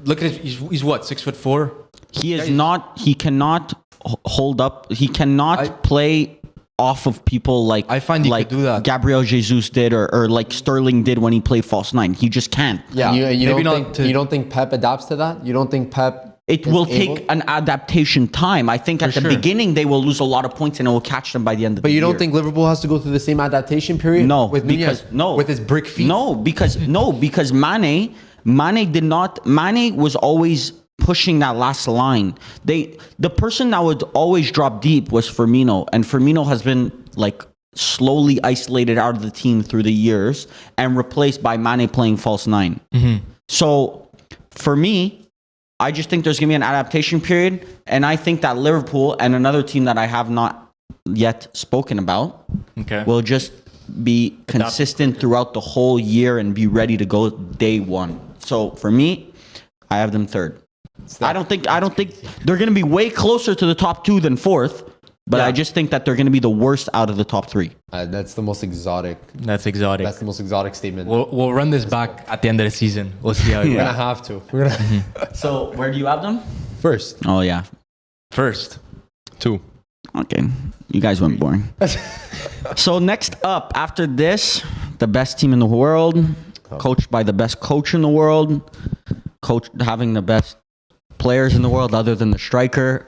Look at it. He's what, 6'4"? He is not. He cannot hold up. He cannot play off of people like I find he like could do that. Gabriel Jesus did or like Sterling did when he played false nine. He just can't. Yeah, you maybe don't not think to- you don't think Pep adapts to that? You don't think Pep? It is will able- take an adaptation time. I think at the sure. beginning they will lose a lot of points and it will catch them by the end of the But year. you don't think Liverpool has to go through the same adaptation period? No, with because Nunez? With his brick feet. because Mane was always pushing that last line. The person that would always drop deep was Firmino, and Firmino has been like slowly isolated out of the team through the years and replaced by Mane playing false nine. So for me, I just think there's going to be an adaptation period, and I think that Liverpool and another team that I have not yet spoken about Okay. will just be consistent throughout the whole year and be ready to go day one. So for me, I have them third. I don't think they're going to be way closer to the top two than fourth, but I just think that they're going to be the worst out of the top three. That's the most exotic. That's exotic. That's the most exotic statement. We'll run this back at the end of the season. We'll see how it We're goes. gonna have to. We're gonna So where do you have them? first. Oh yeah. First. 2. Okay. You guys went boring. So next up, after this, the best team in the world, coached by the best coach in the world, coach having the best players in the world other than the striker,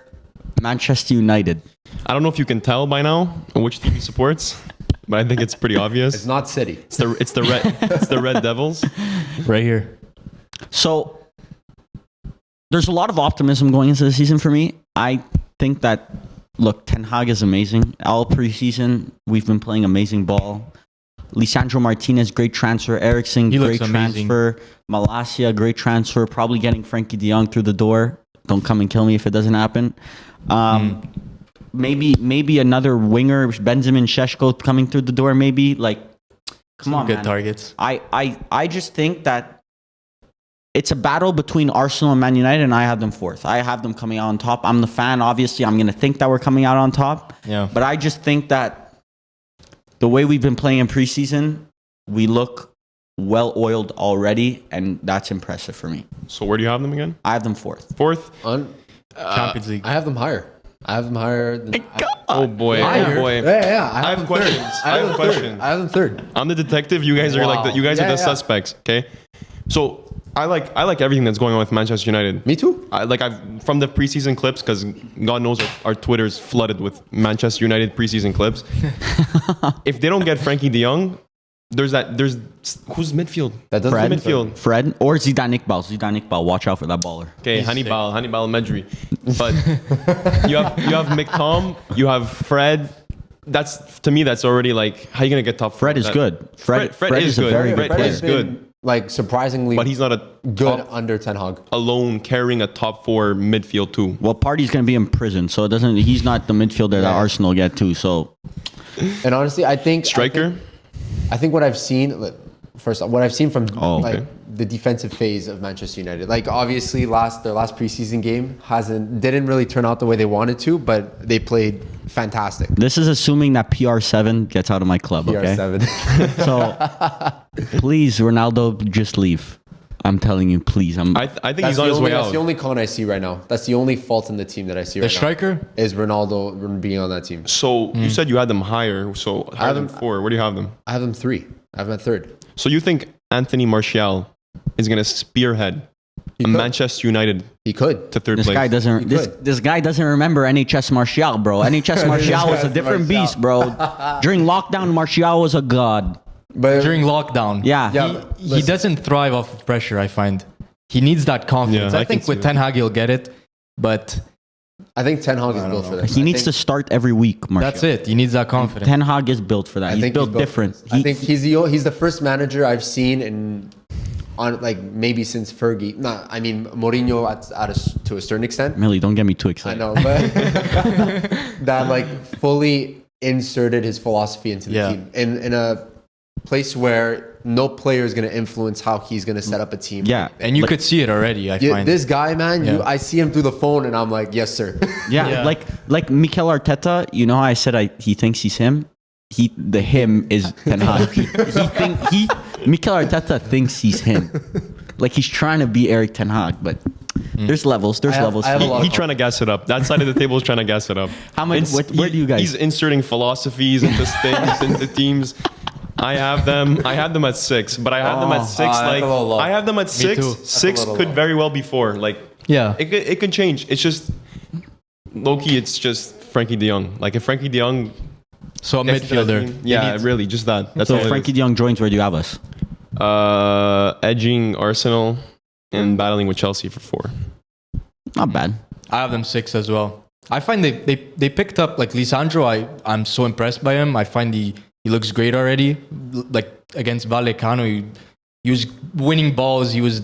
Manchester United. I don't know if you can tell by now which team he supports, but I think it's pretty obvious. It's not City. It's the Red Devils. Right here. So there's a lot of optimism going into the season for me. I think that, look, Ten Hag is amazing. All preseason, we've been playing amazing ball. Lisandro Martinez, great transfer. Eriksson, He looks great amazing. transfer. Malacia, great transfer. Probably getting Frankie de Jong through the door. Don't come and kill me if it doesn't happen. Maybe another winger, Benjamin Šeško coming through the door. Maybe come on, Good man. targets. I just think that it's a battle between Arsenal and Man United, and I have them fourth. I have them coming out on top. I'm the fan, obviously. I'm going to think that we're coming out on top. Yeah. But I just think that the way we've been playing in preseason, we look well-oiled already, and that's impressive for me. So where do you have them again? I have them fourth. 4th? Champions League. I have them higher. I have them higher. Than, Oh boy. higher. Oh boy. Yeah. I have questions. I have questions. I have them third. I'm the detective. You guys are Wow. you guys are the Yeah. suspects. Okay. So I like everything that's going on with Manchester United. Me too. I've from the preseason clips, because God knows our Twitter's flooded with Manchester United preseason clips. If they don't get Frankie de Jong, there's who's midfield? That doesn't Fred, midfield. Fred or Zidane Iqbal. Zidane Iqbal, watch out for that baller. Okay, Hannibal Medri. But you have McTom, you have Fred. That's, to me, that's already like, how are you gonna get top? Fred is good. Fred is a good. very Fred good player. is good. Like surprisingly, But he's not a good top under Ten Hag. alone carrying a top 4 midfield too. Well, Party's going to be in prison, so it doesn't. He's not the midfielder that Arsenal get to. So And honestly, I think Striker. I think what I've seen, first, what I've seen from okay. the defensive phase of Manchester United, like obviously their last preseason game didn't really turn out the way they wanted to, but they played fantastic. this is assuming that PR7 gets out of my club. Okay, PR7. so please, Ronaldo, just leave. I'm telling you, please. I think he's on his way That's out. the only con I see right now. That's the only fault in the team that I see The right striker? now. Is Ronaldo being on that team. So you said you had them higher. So higher than 4. Where do you have them? I have them 3. I have them at 3rd. So you think Anthony Martial is gonna spearhead could. Manchester United He could. to 3rd This place? guy doesn't. This guy doesn't remember NHS Martial, bro. NHS Martial was a different Martial. beast, bro. During lockdown, Martial was a god. But During lockdown. Yeah. Yeah. He doesn't thrive off of pressure, I find. He needs that confidence. Yeah, I I think can with see Ten Hag he'll get it, but I think Ten Hag is built for this. He needs to start every week, Martial. that's it. He needs that confidence. Ten Hag is built for that. He's built different. For this. I think he's the first manager I've seen maybe since Fergie. No, I mean Mourinho to a certain extent. Millie, don't get me too I excited. know, but that fully inserted his philosophy into the Yeah. team in a place where no player is going to influence how he's going to set up a team. Yeah, And you could see it already, I find. This guy, man, Yeah. I see him through the phone and I'm like, yes, sir. yeah, Yeah. like Mikel Arteta. You know how I said he thinks he's him. The him is Ten Hag. Mikel Arteta thinks he's him. Like he's trying to be Eric Ten Hag, but There's levels. There's levels. I have a lot He's trying to gas it up. That side of the table is trying to gas it up. How much? Where do you guys? He's inserting philosophies into things, into teams. I have them at 6, but I have them at 6. that's Like a little low. I have them at 6. too. 6 could very well be 4. Like Yeah. it could change. It's just low-key, it's just Frankie De Jong. Like if Frankie De Jong So a gets into that midfielder. team- yeah, really, just that. That's So all. if Frankie De Jong joins, where do you have us? Edging Arsenal and battling with Chelsea for 4. Not bad. I have them 6 as well. I find they picked up like Lisandro. I'm so impressed by him. I find he looks great already. Like against Vallecano, he was winning balls. He was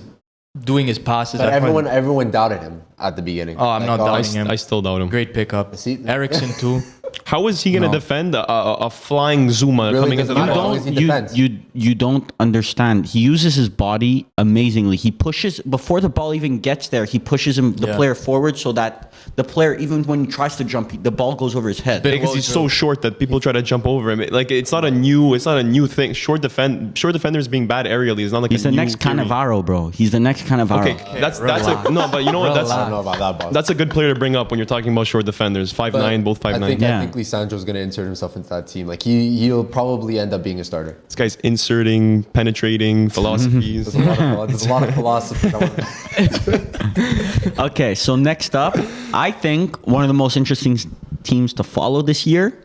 doing his passes. But I find- everyone doubted him at the beginning. Oh, I'm not doubting him. I still doubt him. Great pickup. See- Ericsson too. How is he going to No. defend a flying Zuma Really coming into doesn't the matter. ball? As long as he defends. You don't understand. He uses his body amazingly. He pushes before the ball even gets there. He pushes the Yeah. player forward so that the player, even when he tries to jump, the ball goes over his head. Because he's so short that people try to jump over him. Like it's not a new thing. Short defenders being bad aerially is not like He's a the new next theory. Cannavaro, bro. He's the next Cannavaro. Okay, that's a no, but you know what? I don't know about that, boss. That's a good player to bring up when you're talking about short defenders. 5'9", both 5'9". I Yeah. think Lisandro's going to insert himself into that team. Like he'll probably end up being a starter. This guy's inserting, penetrating philosophies. There's a lot of philosophy. Okay, so next up, I think one of the most interesting teams to follow this year,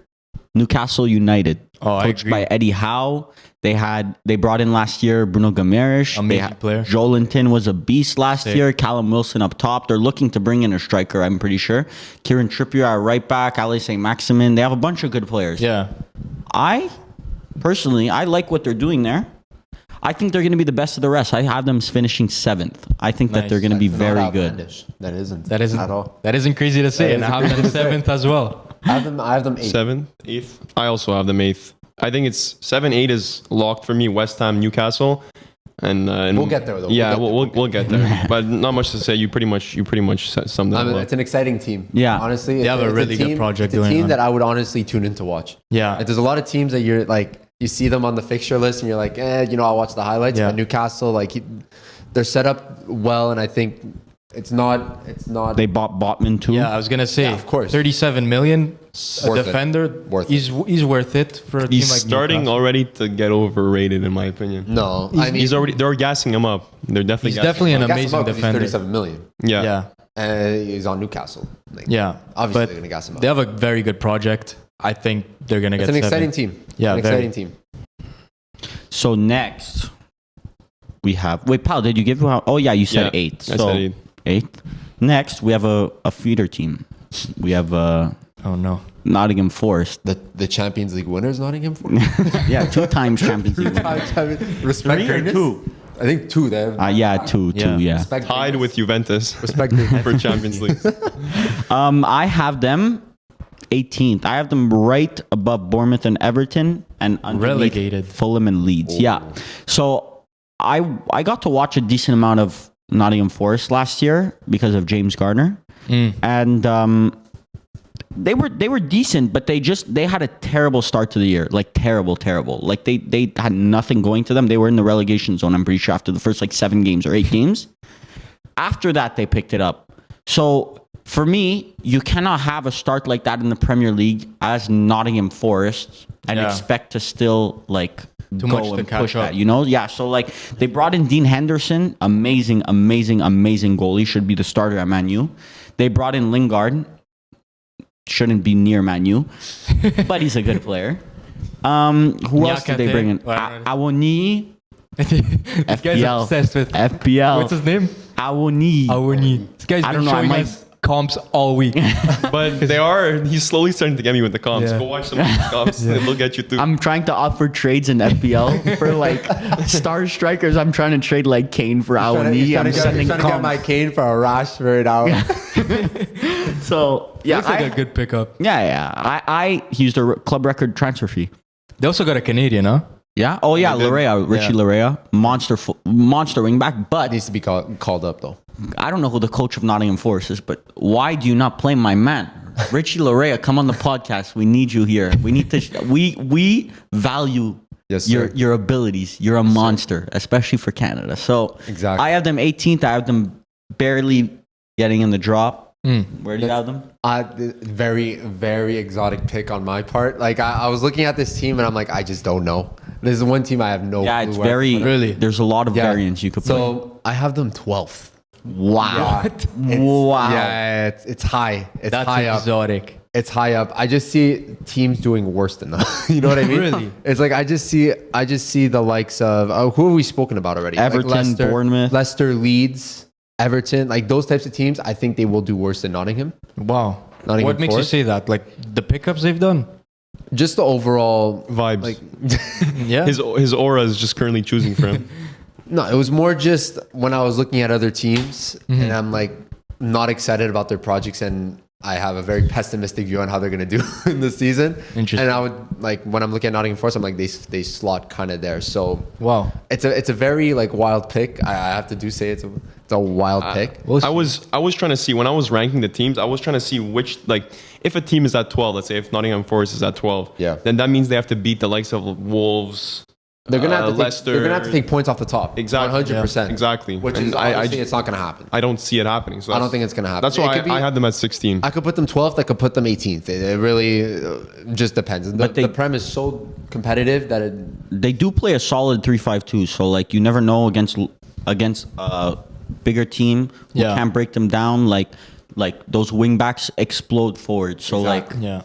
Newcastle United. Oh, I coached agree. by Eddie Howe. They brought in last year Bruno Gomes. Amazing player. Joelinton was a beast last Sick. year. Callum Wilson up top. They're looking to bring in a striker, I'm pretty sure. Kieran Trippier at right back. Ali St. Maximin. They have a bunch of good players. Yeah. I like what they're doing there. I think they're going to be the best of the rest. I have them finishing 7th. I think that Nice. they're going to be very good. That isn't. That isn't at all. That isn't crazy to say. That And I isn't have them crazy to say. 7th as well. I have them 8th. 7th, 8th. I also have them 8th. I think it's 7, 8 is locked for me. West Ham, Newcastle, and We'll get there, though. Yeah, We'll we'll get there. But not much to say. You pretty much summed it I mean, up. it's an exciting team. Yeah. honestly, They have a it's really good team, project It's a going team on. that I would honestly tune in to watch. Yeah. Like, there's a lot of teams that you're like, you see them on the fixture list, and you're like, I'll watch the highlights. Yeah. But Newcastle, they're set up well, and I think it's not. They bought Botman too. Yeah, I was gonna say, Yeah, of course. 37 million, a Worth it. defender. Worth he's worth it for a He's team like starting Newcastle. already to get overrated, in my opinion. No, I mean, They're gassing him up. They're definitely. He's gassing definitely him an up. gas him amazing up 'cause he's defender. 37 million, Yeah. Yeah, and he's on Newcastle. Like, yeah. obviously But they're gonna gas him up. they have a very good project. I think they're gonna It's get. an exciting 7th. team. Yeah, an very. exciting team. So next, we have. Wait, Pal, did you give? Oh yeah, you said Yeah, 8th. I So said 8th. 8th. Next, we have a feeder team. We have Oh no. Nottingham Forest. The Champions League winners, Nottingham Forest. Yeah, 2 times Champions League. winner. Respect 3 or greatness. 2? I think 2. They have Yeah, 2. Yeah. Yeah. respect Tied greatness. with Juventus respect greatness. for Champions League. I have them 18th. I have them right above Bournemouth and Everton, and underneath Relegated. Fulham and Leeds. Yeah. So I got to watch a decent amount of Nottingham Forest last year because of James Garner, and they were decent, but they had a terrible start to the year, like terrible. Like they had nothing going to them. They were in the relegation zone, I'm pretty sure, after the first 7 games or 8 games. After that, they picked it up. So for me, you cannot have a start like that in the Premier League as Nottingham Forest and Yeah. expect to still Too much go to and catch push up. that, Yeah. So they brought in Dean Henderson, amazing goalie, should be the starter at Man U. They brought in Lingard, shouldn't be near Man U, but he's a good player. Who else did they bring in? Awoni, This guy's FPL. obsessed with. FPL. What's his name? Awoni. Awoni. This guy's I been don't know, I showing might- us comps all week. But he's slowly starting to get me with the comps. Yeah. Go watch some of these comps. They'll get you too. I'm trying to offer trades in FPL for star strikers. I'm trying to trade Kane for Awoni. I'm sending trying to get my comps. Kane for a Rashford out. So yeah, Looks like a good pickup. I used a club record transfer fee. They also got a Canadian, huh? Yeah. Oh yeah, They did. Larea, Richie Larea, monster wingback. But Needs to be called up though. I don't know who the coach of Nottingham Forest is. But why do you not play my man, Richie Larea? Come on the podcast. We need you here. We need to. We value Yes, sir. your abilities. You're a monster, especially for Canada. So Exactly. I have them 18th. I have them barely getting in the drop. Where do you have them? Very, very exotic pick on my part. Like I was looking at this team and I'm like, I just don't know. This is one team I have no Yeah, clue it's where to very put them. Really? There's a lot of variants you could put. So I have them 12th. Wow. It's- Wow. Yeah, it's high. It's That's high up. exotic. It's high up. I just see teams doing worse than them. You know what I mean? Really? It's like I just see the likes of who have we spoken about already? Everton, like Bournemouth. Leicester, Leeds, Everton, like those types of teams. I think they will do worse than Nottingham. Wow. Nottingham What makes Forest? you say that? Like the pickups they've done? Just the overall Vibes. like Yeah. His aura is just currently choosing for him. no, it was more just when I was looking at other teams Mm-hmm. and I'm like not excited about their projects and I have a very pessimistic view on how they're going to do in the season. Interesting. And I would like when I'm looking at Nottingham Forest, I'm like they slot kind of there. So Wow. it's a very like wild pick. I have to say it's a wild pick. We'll see. I was trying to see when I was ranking the teams. I was trying to see which like if a team is at 12. Let's say if Nottingham Forest is at 12. Yeah. Then that means they have to beat the likes of Wolves. They're gonna have to Leicester. they're gonna have to take points off the top. Exactly. 100%. Exactly. Which And is I obviously it's not gonna happen. I don't see it happening. So I don't that's- think it's gonna happen. That's It why could be- I had them at 16. I could put them 12th. I could put them 18th. It really just depends. The Prem is so competitive that They do play a solid 3-5-2, so like you never know against a bigger team who Yeah. can't break them down. Like those wing backs explode forward. So Exactly. like Yeah.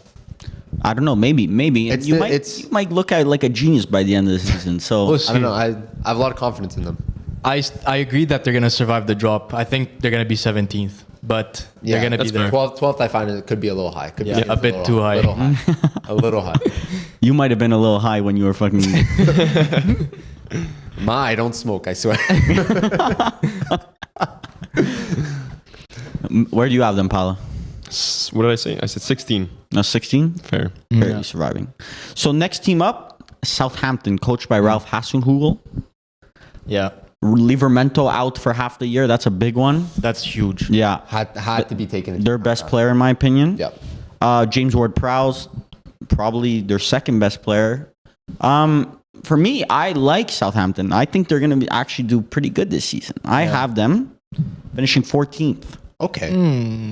I don't know, maybe It's you the- it's- might look at like a genius by the end of the season. So We'll I don't know. I have a lot of confidence in them. I agree that they're gonna survive the drop. I think they're gonna be 17th, but they're gonna be there. 12th, I find it could be a little high. Could Yeah, be a bit too high. Little high. A little high. you might have been a little high when you were fucking. I don't smoke. I swear. Where do you have them, Paula? What did I say? I said 16. No, 16. Fair. Barely surviving. So next team up, Southampton, coached by Ralph Hasenhüttl. Yeah, Livermento out for half the year. That's a big one. that's huge. Yeah, had to be taken. Into their account. best player in my opinion. Yep. James Ward-Prowse, probably their second best player. For me, I like Southampton. I think they're going to actually do pretty good this season. I have them finishing 14th. Okay.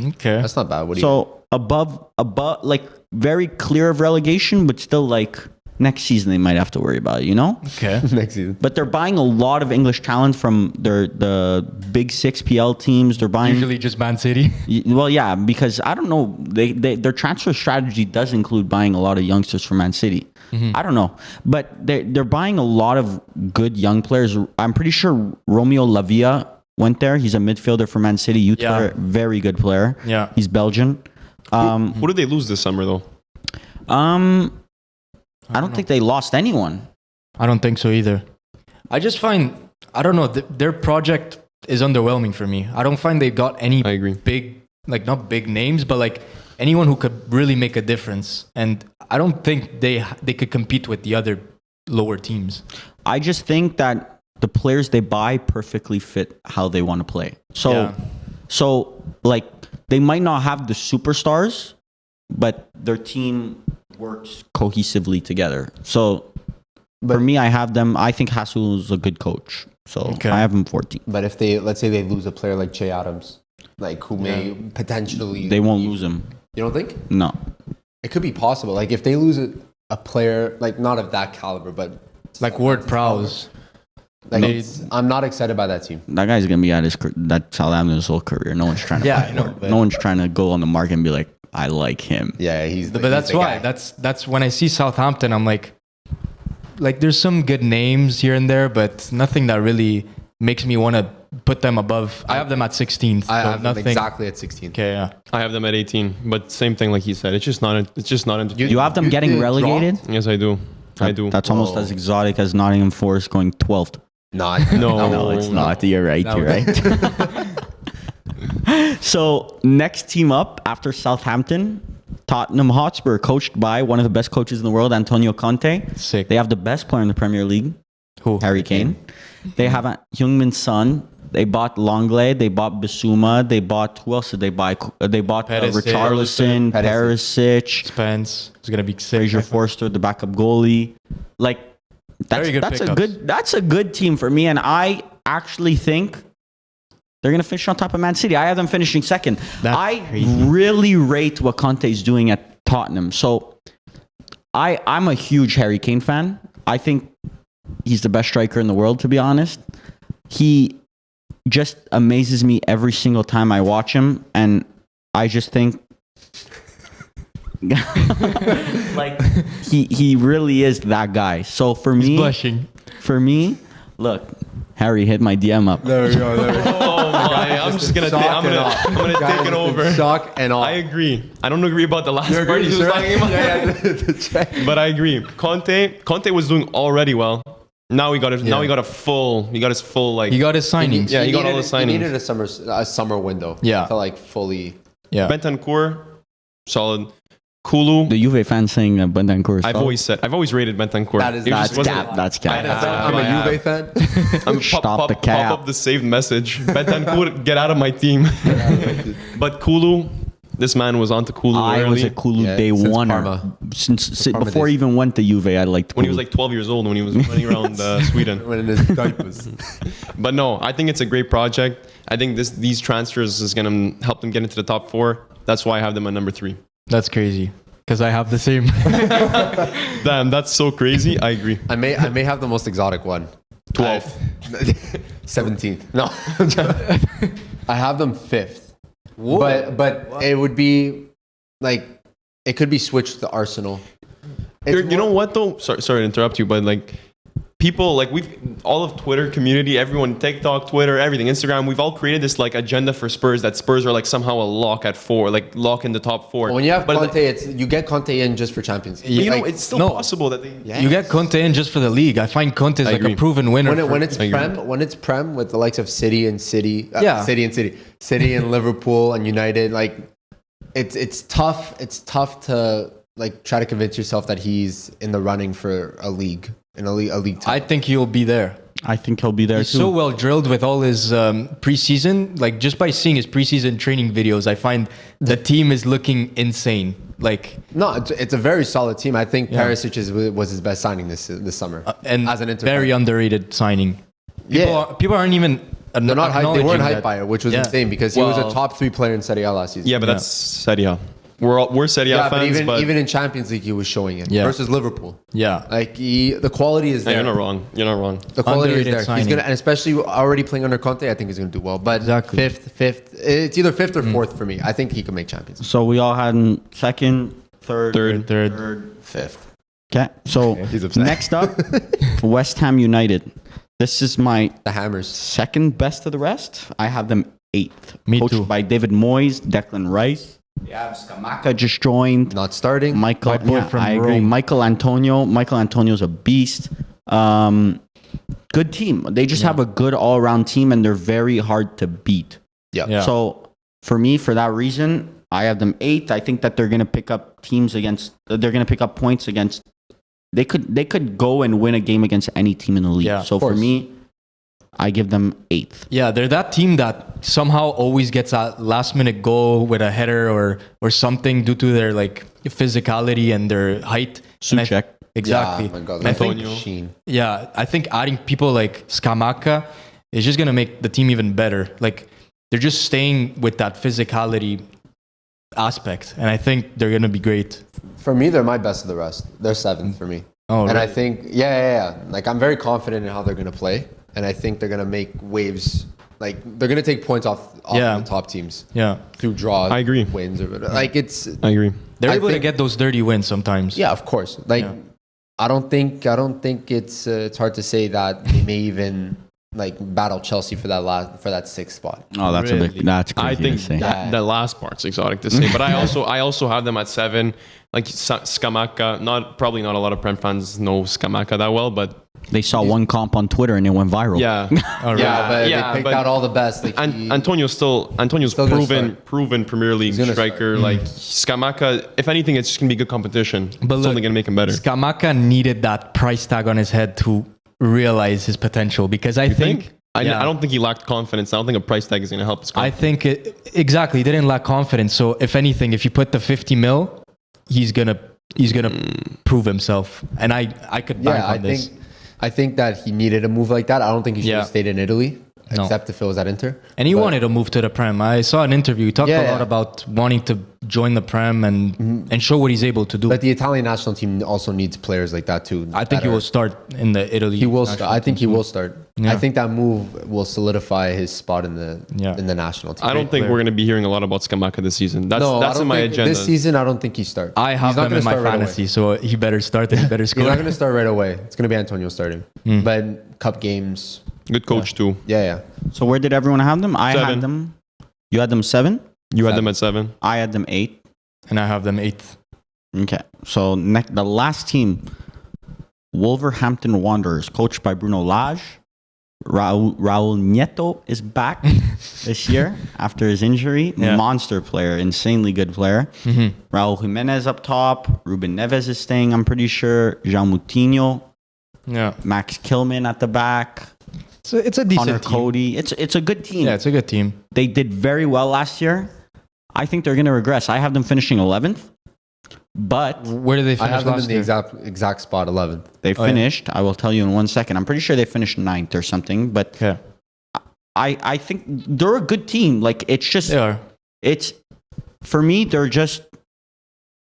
Okay. That's not bad. What do you? So above, like very clear of relegation, but still like next season they might have to worry about it, you know? Okay. Next season. But they're buying a lot of English talent from the big 6 PL teams. They're buying Usually just Man City. well, yeah, because I don't know, their transfer strategy does include buying a lot of youngsters from Man City. I don't know, but they're buying a lot of good young players. I'm pretty sure Romeo Lavia went there. He's a midfielder for Man City, youth player, very good player. Yeah. He's Belgian. Who did they lose this summer though? I don't think they lost anyone. I don't think so either. I just find, I don't know, their project is underwhelming for me. I don't find they got any I agree. big, like not big names, but like anyone who could really make a difference. And I don't think they could compete with the other lower teams. I just think that the players they buy perfectly fit how they want to play. So, Yeah. so like they might not have the superstars, but their team works cohesively together. So for me, I have them. I think Hassel is a good coach. So Okay. I have him 14. But if let's say they lose a player like Che Adams, like who may potentially, They won't lose him. You don't think? No. It could be possible. Like if they lose a player, like not of that caliber, but Like Ward-Prowse. like I'm not excited by that team. That guy's going to be at that Southampton's whole career. No one's trying to Yeah, buy I know, him. but- No one's trying to go on the market and be like, I like him. Yeah, he's. But that's why. That's when I see Southampton, I'm like there's some good names here and there, but nothing that really makes me want to put them above. I have them at 16th. I so have them nothing. exactly at 16. Okay, yeah. I have them at 18, but same thing like he said. It's just not entertaining. You have them You getting did relegated? Yes, I do. I do. That's almost Whoa. as exotic as Nottingham Forest going 12th. No, No, it's not. You're right. That You're right. So next team up after Southampton, Tottenham Hotspur, coached by one of the best coaches in the world, Antonio Conte. Sick. They have the best player in the Premier League, Who? Harry Kane. They have a Heung-min Son. They bought Longley. They bought Bissouma. They bought, who else did they buy? They bought Perisic. Richarlison, Perisic, Spence is gonna be sick. Fraser Forster, the backup goalie. Like Very good that's a pickups. good team for me, and I actually think They're going to finish on top of Man City. I have them finishing second. That's I crazy. really rate what Conte is doing at Tottenham. So I'm a huge Harry Kane fan. I think he's the best striker in the world, to be honest. He just amazes me every single time I watch him. And I just think like he really is that guy. So for me, Blushing. look, Harry, hit my DM up. There we go. There we go. Oh my! I'm just gonna. I'm gonna take it over. Shock and awe. I agree. I don't agree about the last part he was talking about. But I agree. Conte was doing already well. Now he got his. Now he got his full like. He got his signings. Yeah, he got all the He signings. needed a summer window. Yeah. To like fully. Yeah. Bentancur, solid. Kulu. The Juve fans saying Bentancur is I've always rated Bentancur. That is- It that's just wasn't- cap. That's cap. I'm I a have. Juve fan. Stop the cap. Pop up the saved message. Bentancur, get out of my team. But Kulu, this man was on to Kulu I early. was a Kulu Yeah, day since one. Parma. Before days. he even went to Juve, I liked when he Kulu. was like 12 years old, when he was running around Sweden. When in his diapers. But no, I think it's a great project. I think these transfers is going to help them get into the top 4. That's why I have them at number 3. That's crazy. Because I have the same. Damn, that's so crazy. I agree. I may have the most exotic one. 12th. 17th. No. I have them 5th. But it would be like it could be switched to Arsenal. You know what though? Sorry to interrupt you, but like people, like all of Twitter community, everyone, TikTok, Twitter, everything, Instagram, we've all created this like agenda for Spurs that Spurs are like somehow a lock at 4, like lock in the top 4. When you have but Conte, you get Conte in just for Champions League. you know, Like, it's still no. possible that they. Yeah. You get Conte in just for the league. I find Conte is like agree. a proven winner. when it's I agree. prem with the likes of City and City and Liverpool and United, like it's tough. It's tough to like try to convince yourself that he's in the running for a league title. I think he'll be there. I think he'll be there He's too. so well drilled with all his preseason. Like just by seeing his preseason training videos, I find the team is looking insane. Like No, it's a very solid team. I think Perisic was his best signing this summer. and as an Inter very fan. underrated signing. Yeah. People aren't even. They're not hyped. They weren't hyped that. by it, which was Yeah. insane because he was a Well- top 3 player in Serie A last season. Yeah, but that's Serie A. We're Serie A Yeah, fans, but even in Champions League, he was showing it Yeah. versus Liverpool. Yeah. Like the quality is No, there. you're not wrong. You're not wrong. The quality is Underrated there. signing. He's gonna, and especially already playing under Conte, I think he's gonna do well. But Exactly. fifth, it's either 5th or 4th for me. I think he can make Champions League. So we all had in second, third. 5th. Okay. So He's upset. next up, West Ham United. This is my The Hammers. second best of the rest. I have them 8th. Me Coached too. by David Moyes, Declan Rice. They have Scamacca just joined. Not starting. Michael, My boy yeah, from I agree. Rome. Michael Antonio's a beast. Good team. They just have a good all-around team, and they're very hard to beat. Yeah. So for me, for that reason, I have them 8th. I think that they're going to pick up points against. They could go and win a game against any team in the league. Yeah, So of for course. me, I give them 8th. Yeah, they're that team that somehow always gets a last minute goal with a header or something due to their like physicality and their height. And I- Souček. Exactly. Yeah, my God, And I think, Antonio. machine. yeah, I think adding people like Scamacca is just gonna make the team even better. Like they're just staying with that physicality aspect, and I think they're gonna be great. For me, they're my best of the rest. They're 7th for me. Oh, and I really? think, yeah. Like I'm very confident in how they're gonna play, and I think they're gonna make waves. Like they're gonna take points off Yeah. of the top teams Yeah, through draws. I agree. Wins or whatever. Like it's I agree. they're I able to think- get those dirty wins sometimes. yeah, of course. Like Yeah. I don't think it's hard to say that they may even like battle Chelsea for that 6th spot. Oh, that's Really? that's crazy I think to say. that- the last part's exotic to say, but I also have them at 7. Like Scamacca, probably not a lot of Prem fans know Scamacca that well, but They saw one comp on Twitter and it went viral. yeah, All right. Yeah, but yeah, they picked but- out all the best. Like Antonio's Still gonna proven Premier League gonna striker. Like Scamacca, if anything, it's just gonna be good competition. But It's look, only gonna make him better. Scamacca needed that price tag on his head to realize his potential because I think. I Yeah. don't think he lacked confidence. I don't think a price tag is gonna help his I confidence. think exactly. He didn't lack confidence. So if anything, if you put the 50 mil, he's gonna prove himself. And I could bank yeah, on this. I think that he needed a move like that. I don't think he should Yeah. have stayed in Italy. No. except if it was at Inter. And he But- wanted to move to the Prem. I saw an interview. He talked a lot about wanting to join the Prem and show what he's able to do. But the Italian national team also needs players like that too. I think he will start in the Italy. He will. national I think team he will soon. start. Yeah. I think that move will solidify his spot in the national team. I don't think player. we're going to be hearing a lot about Scamacca this season. That's I that's don't in my think- agenda. This season, I don't think he starts. I have He's not them gonna in my start right away. fantasy, so he better start and he better He's score. not going to start right away. It's going to be Antonio starting. But cup games, Good coach too. yeah. So where did everyone have them? I 7. had them. You had them 7. You had them at 7. I had them 8. And I have them 8th. Okay. So the last team, Wolverhampton Wanderers, coached by Bruno Lage. Raul Nieto is back this year after his injury. Yeah. Monster player, insanely good player. Raul Jimenez up top. Ruben Neves is staying, I'm pretty sure. Jean Moutinho. Yeah. Max Kilman at the back. So it's a Connor decent team. Cody. It's a good team. Yeah, it's a good team. They did very well last year. I think they're going to regress. I have them finishing 11th. But Where did they I finish have them last in the year? exact spot 11th. they yeah. finished, I will tell you in 1 second. I'm pretty sure they finished 9th or something. But Okay. I think they're a good team. Like, it's just, They are. it's, for me, they're just,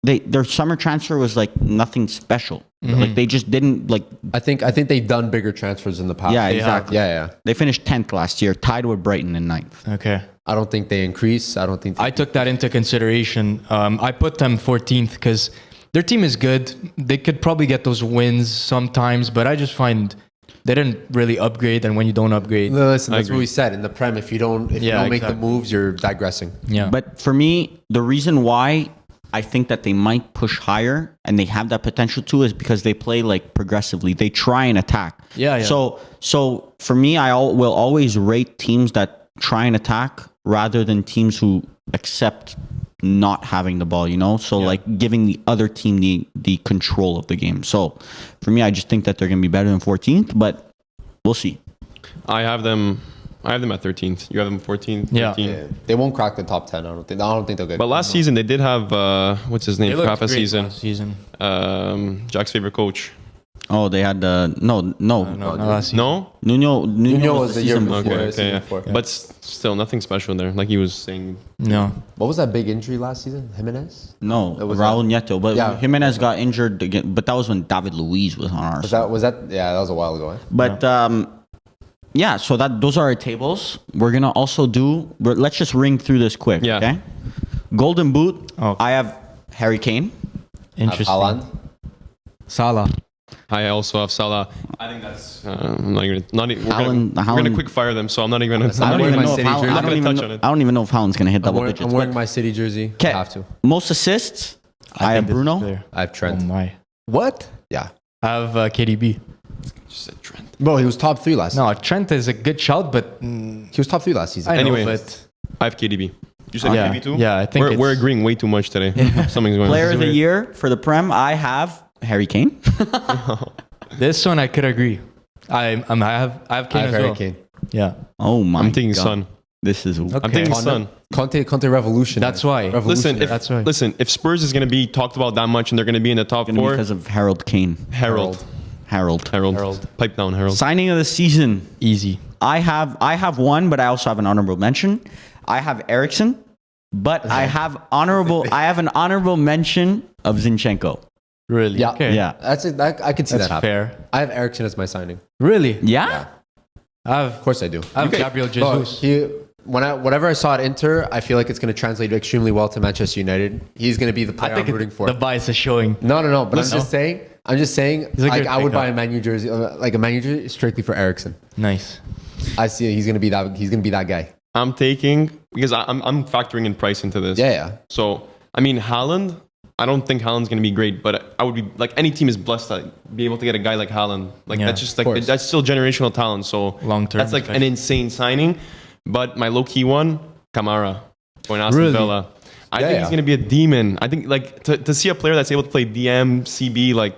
their summer transfer was like nothing special. Like, they just didn't, like, I think they've done bigger transfers in the past. yeah, They exactly. have. Yeah. They finished 10th last year, tied with Brighton in 9th. Okay. I don't think they increase. I don't think. I took that into consideration. I put them 14th because their team is good. They could probably get those wins sometimes, but I just find they didn't really upgrade. And when you don't upgrade, Listen, that's what agree. we said in the Prem. If you don't make exactly. the moves, you're digressing. yeah. But for me, the reason why I think that they might push higher and they have that potential too is because they play like progressively. They try and attack. Yeah. So for me, I will always rate teams that try and attack rather than teams who accept not having the ball, you know? So like giving the other team the control of the game. So for me, I just think that they're going to be better than 14th, but we'll see. I have them at 13th. You have them 14th. Yeah. 13th. Yeah. They won't crack the top 10. I don't think they'll get. But last season they did have what's his name They for looked half a great season. last season. Jack's favorite coach. Oh, they had no. No, not last season. No. Nuno was the year season before. Okay. season Okay. Yeah. before. But still, nothing special there. Like he was saying. No. What was that big injury last season? Jimenez? No, was Raul Nieto. But Yeah. Jimenez got injured again. But that was when David Luiz was on our side. Was that? Yeah, that was a while ago. Eh? But yeah, so those are our tables. We're gonna also let's just ring through this quick. Yeah. Okay. Golden Boot. Oh. I have Harry Kane. Interesting. Haaland. Salah. I also have Salah. I think that's. I'm not even. Not even. We're Haaland- gonna Haaland- quick fire them, so I'm not even. I'm I'm wearing not my even. City jersey. I'm not gonna touch on it. I don't even know if Haaland's gonna hit I'm double wearing, digits. I'm wearing but- my City jersey. Okay. I have to. Most assists. I have think this is Bruno. clear. I have Trent. Oh my. What? Yeah. I have KDB. Just said Trent. Bro, he was top 3 last. No, Trent is a good shout, but He was top 3 last season. I know, Anyway. but I have KDB. You said Yeah. KDB too? Yeah, I think we're it's- agreeing way too much today. Something's going Player on. of the year for the Prem. I have Harry Kane. this one I could agree. I have Kane I have as Harry well. Kane. Yeah. Oh my! I'm thinking God. Son. This is I'm thinking Son. Conte revolution. That's why. Listen, That's right. if Spurs is going to be talked about that much and they're going to be in the top four, because of Harold Kane. Harold. Harold. Pipe down, Harold. Signing of the season. Easy. I have one, but I also have an honorable mention. I have Ericsson, but I have an honorable mention of Zinchenko. Really? Yeah. Okay. Yeah. I could see That's that happen. fair. I have Ericsson as my signing. Really? Yeah? Of course I do. I have Gabriel Bro, Jesus. whatever I saw at Inter, I feel like it's going to translate extremely well to Manchester United. He's going to be the player I'm rooting for. the bias is showing. No. But I'm just saying. a Like, good I would pickup. buy a Man U jersey, like a Man U jersey, strictly for Ericsson. Nice. I see he's going to be that guy. I'm taking, because I'm factoring in price into this. Yeah. So, I mean, Haaland, I don't think Haaland's going to be great, but I would be, like, any team is blessed to be able to get a guy like Haaland. Like, Yeah, that's just, of like, course. that's still generational talent. So, Long-term that's, like, an especially. insane signing. But my low-key one, Kamara, going Aston Really? Villa. I think he's going to be a demon. I think, like, to see a player that's able to play DM, CB, like,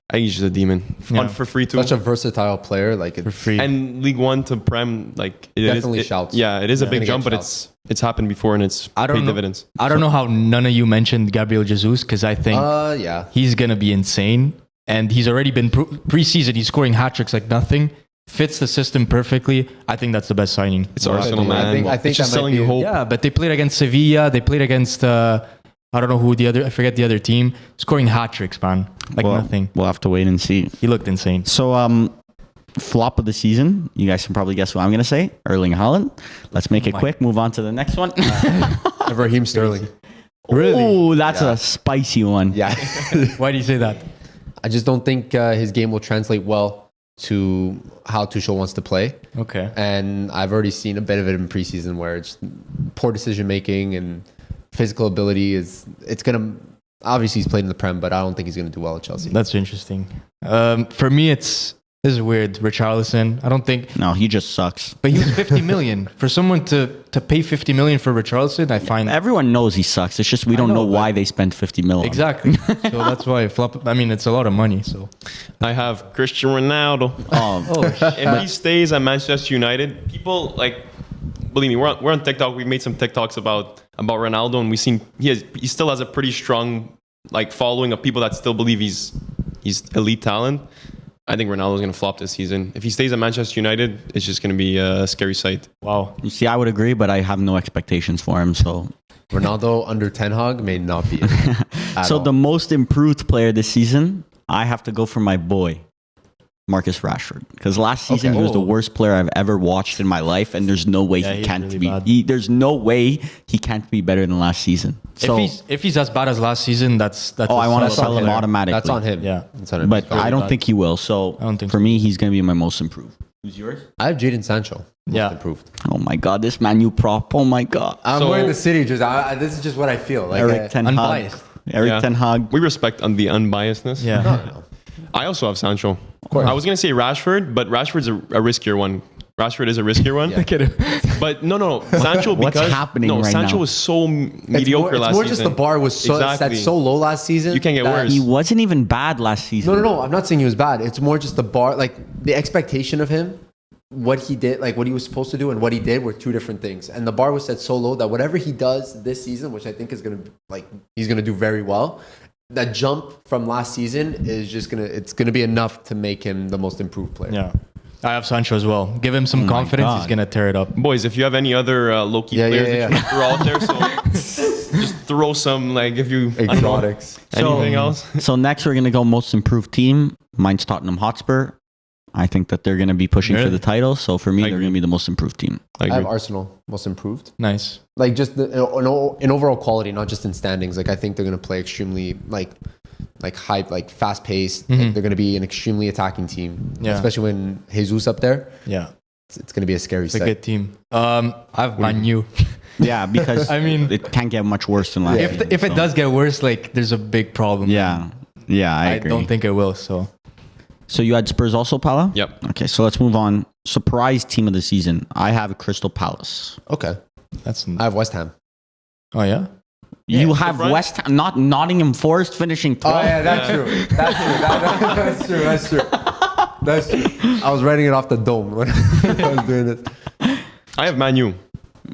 I think he's just a demon. Yeah. For free, too. Such a versatile player. Like For free. And League One to Prem, like, Definitely shouts. Yeah, it is a big Gonna jump, get but shouts. it's happened before and it's I don't paid know. dividends. I don't know how none of you mentioned Gabriel Jesus because I think yeah. he's going to be insane. And he's already been preseason. He's scoring hat tricks like nothing. fits the system perfectly, I think that's the best signing. It's Arsenal, man. I think it's just that might selling be- you hope. Yeah, but they played against Sevilla. They played against I don't know who the other. I forget the other team. Scoring hat tricks, man, like Well, nothing. We'll have to wait and see. He looked insane. So, flop of the season. You guys can probably guess what I'm going to say. Erling Haaland. Let's make it quick. Move on to the next one. Raheem Sterling. Really? Oh, that's a spicy one. Yeah. Why do you say that? I just don't think his game will translate well to how Tuchel wants to play. Okay. And I've already seen a bit of it in preseason where it's poor decision making and physical ability it's going to, obviously he's played in the Prem, but I don't think he's going to do well at Chelsea. That's interesting. For me, this is weird. Richarlison. I don't think. No, he just sucks. But he was 50 million. For someone to pay 50 million for Richarlison, I find Everyone knows he sucks. It's just we don't know, know why they spent 50 mil. on him. exactly. So that's why I flop. I mean, it's a lot of money. So I have Cristiano Ronaldo. If he stays at Manchester United, people believe me, we're on TikTok. We've made some TikToks about Ronaldo, and we've seen he still has a pretty strong following of people that still believe he's elite talent. I think Ronaldo's going to flop this season. If he stays at Manchester United, it's just going to be a scary sight. wow. You see, I would agree, but I have no expectations for him. So, Ronaldo under Ten Hag may not be it at all. the most improved player this season, I have to go for my boy, Marcus Rashford, because last season he was the worst player I've ever watched in my life, and there's no way he he's can't really be. bad. There's no way he can't be better than last season. So, If he's as bad as last season, that's. I want to That's on sell him him. automatically. That's on him. Yeah. That's on him. But I don't bad. think he will. So, I don't think for so. me, he's going to be my most improved. Who's yours? I have Jadon Sancho. Most Yeah. improved. Oh my God, this Man U prop. Oh my God. I'm So- wearing the City just. This is just what I feel. Like Eric Ten Hag. unbiased. Eric Yeah. Ten Hag. We respect the unbiasedness. Yeah. No. I also have Sancho. I was going to say Rashford, but Rashford's a riskier one. Rashford is a riskier one. Look at him. But no. Sancho, What's because happening no, right Sancho now? was so mediocre it's last more season. just the bar was so Exactly. set so low last season. You can't get that- worse. He wasn't even bad last season. No. I'm not saying he was bad. It's more just the bar, like the expectation of him, what he did, like what he was supposed to do, and what he did were two different things. And the bar was set so low that whatever he does this season, which I think is gonna he's gonna do very well. That jump from last season is just it's gonna be enough to make him the most improved player. Yeah. I have Sancho as well. Give him some confidence. God. He's gonna tear it up. Boys, if you have any other low-key Yeah, players yeah, that you want to throw out there, so just throw some, if you I don't know, Exotics. anything else. So next we're gonna go most improved team. Mine's Tottenham Hotspur. I think that they're gonna be pushing for Really? the title. So for me, I they're agree. gonna be the most improved team. I I have agree. Arsenal most improved. Nice. Like just in overall quality, not just in standings. Like I think they're gonna play extremely like hype, like fast paced. Like, they're gonna be an extremely attacking team. Yeah. Especially when Jesus up there. Yeah. It's gonna be a scary It's a sight. good team. I have Man U. Yeah, because I mean, it can't get much worse than last. season, if it so. does get worse, there's a big problem. Yeah, I I agree. don't think it will. So So you had Spurs also, Pala? Yep. Okay, so let's move on. Surprise team of the season. I have Crystal Palace. Okay. that's. I have West Ham. Oh yeah. You have surprise. West Ham, not Nottingham Forest finishing 12th. that's true. That's true. That's true. That's true. I was writing it off the dome when I was doing this. I have Man U.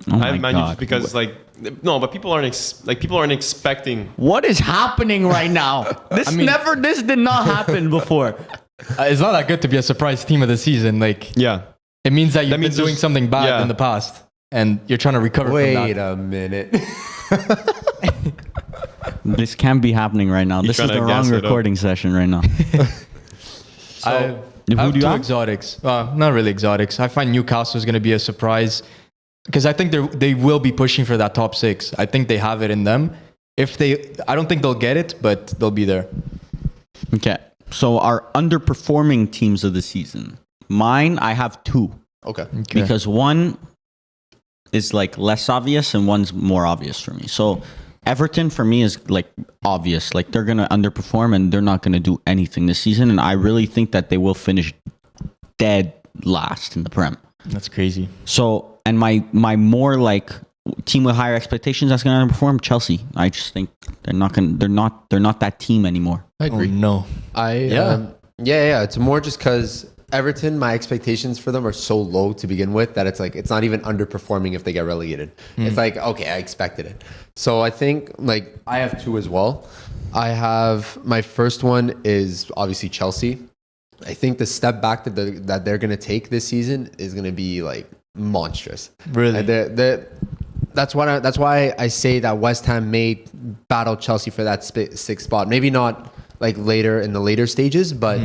Oh I my have Man U God. just because but people aren't expecting. What is happening right now? This did not happen before. It's not that good to be a surprise team of the season. Like Yeah. it means that you've means been doing there's- something bad yeah. in the past, and you're trying to recover Wait from that. a minute. This can't be happening right now. This is trying the to gas wrong it up. recording session right now. I Who have do you two have? exotics. Not really exotics. I find Newcastle is going to be a surprise because I think they will be pushing for that top six. I think they have it in them. I don't think they'll get it, but they'll be there. Okay, so our underperforming teams of the season. Mine, I have two. Okay. Because one is like less obvious and one's more obvious for me. So Everton for me is like obvious. Like they're going to underperform and they're not going to do anything this season. And I really think that they will finish dead last in the Prem. That's crazy. So, and my more like team with higher expectations that's going to underperform, Chelsea. I just think they're not that team anymore. I agree. Oh, no. Yeah. It's more just because Everton, my expectations for them are so low to begin with that it's not even underperforming if they get relegated. It's like, okay, I expected it. So I think I have two as well. I have my first one is obviously Chelsea. I think the step back that they're going to take this season is going to be like monstrous. Really? And that's why I say that West Ham may battle Chelsea for that sixth spot. Maybe not like later in the later stages, but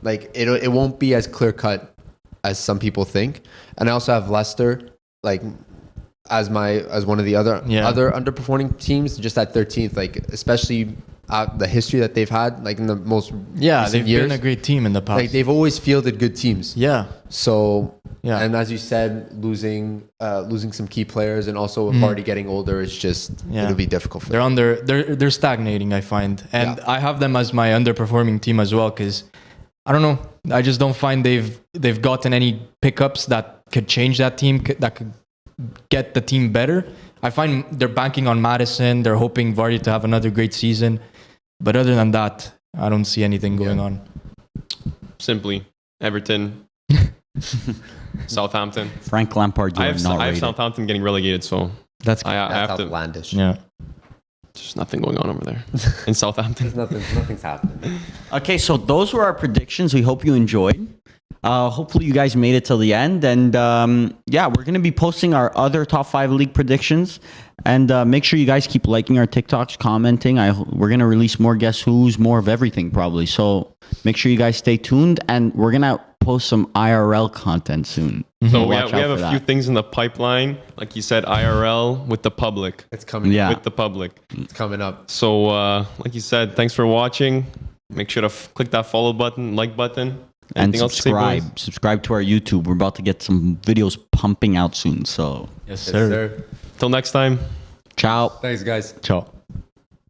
like it won't be as clear cut as some people think. And I also have Leicester like as one of the other underperforming teams, just at 13th. Like especially the history that they've had, like in the most they've years, been a great team in the past. like they've always fielded good teams. Yeah. So Yeah. and as you said, losing some key players and also Vardy getting older is just it'll be difficult for them. They're stagnating, I find, and I have them as my underperforming team as well because I don't know. I just don't find they've gotten any pickups that could change that team, that could get the team better. I find they're banking on Maddison. They're hoping Vardy to have another great season. But other than that, I don't see anything going on. Simply, Everton, Southampton. Frank Lampard, you I are have, not I have rated. Southampton getting relegated, so That's I That's have to. outlandish. yeah. There's nothing going on over there in Southampton. Nothing's happening. Okay, so those were our predictions. We hope you enjoyed. Hopefully you guys made it till the end. And we're going to be posting our other top 5 league predictions. And make sure you guys keep liking our TikToks, commenting. We're going to release more Guess Who's, more of everything probably. So make sure you guys stay tuned. And we're going to post some IRL content soon. So we Watch have out a for few that. things in the pipeline, like you said, IRL with the public. It's coming. Yeah. With the public. It's coming up. So like you said, thanks for watching. Make sure to click that follow button, like button. And Anything else to say, boys? subscribe to our YouTube. We're about to get some videos pumping out soon. So Yes, Yes, sir. sir. Till next time. ciao. Thanks, guys. Ciao.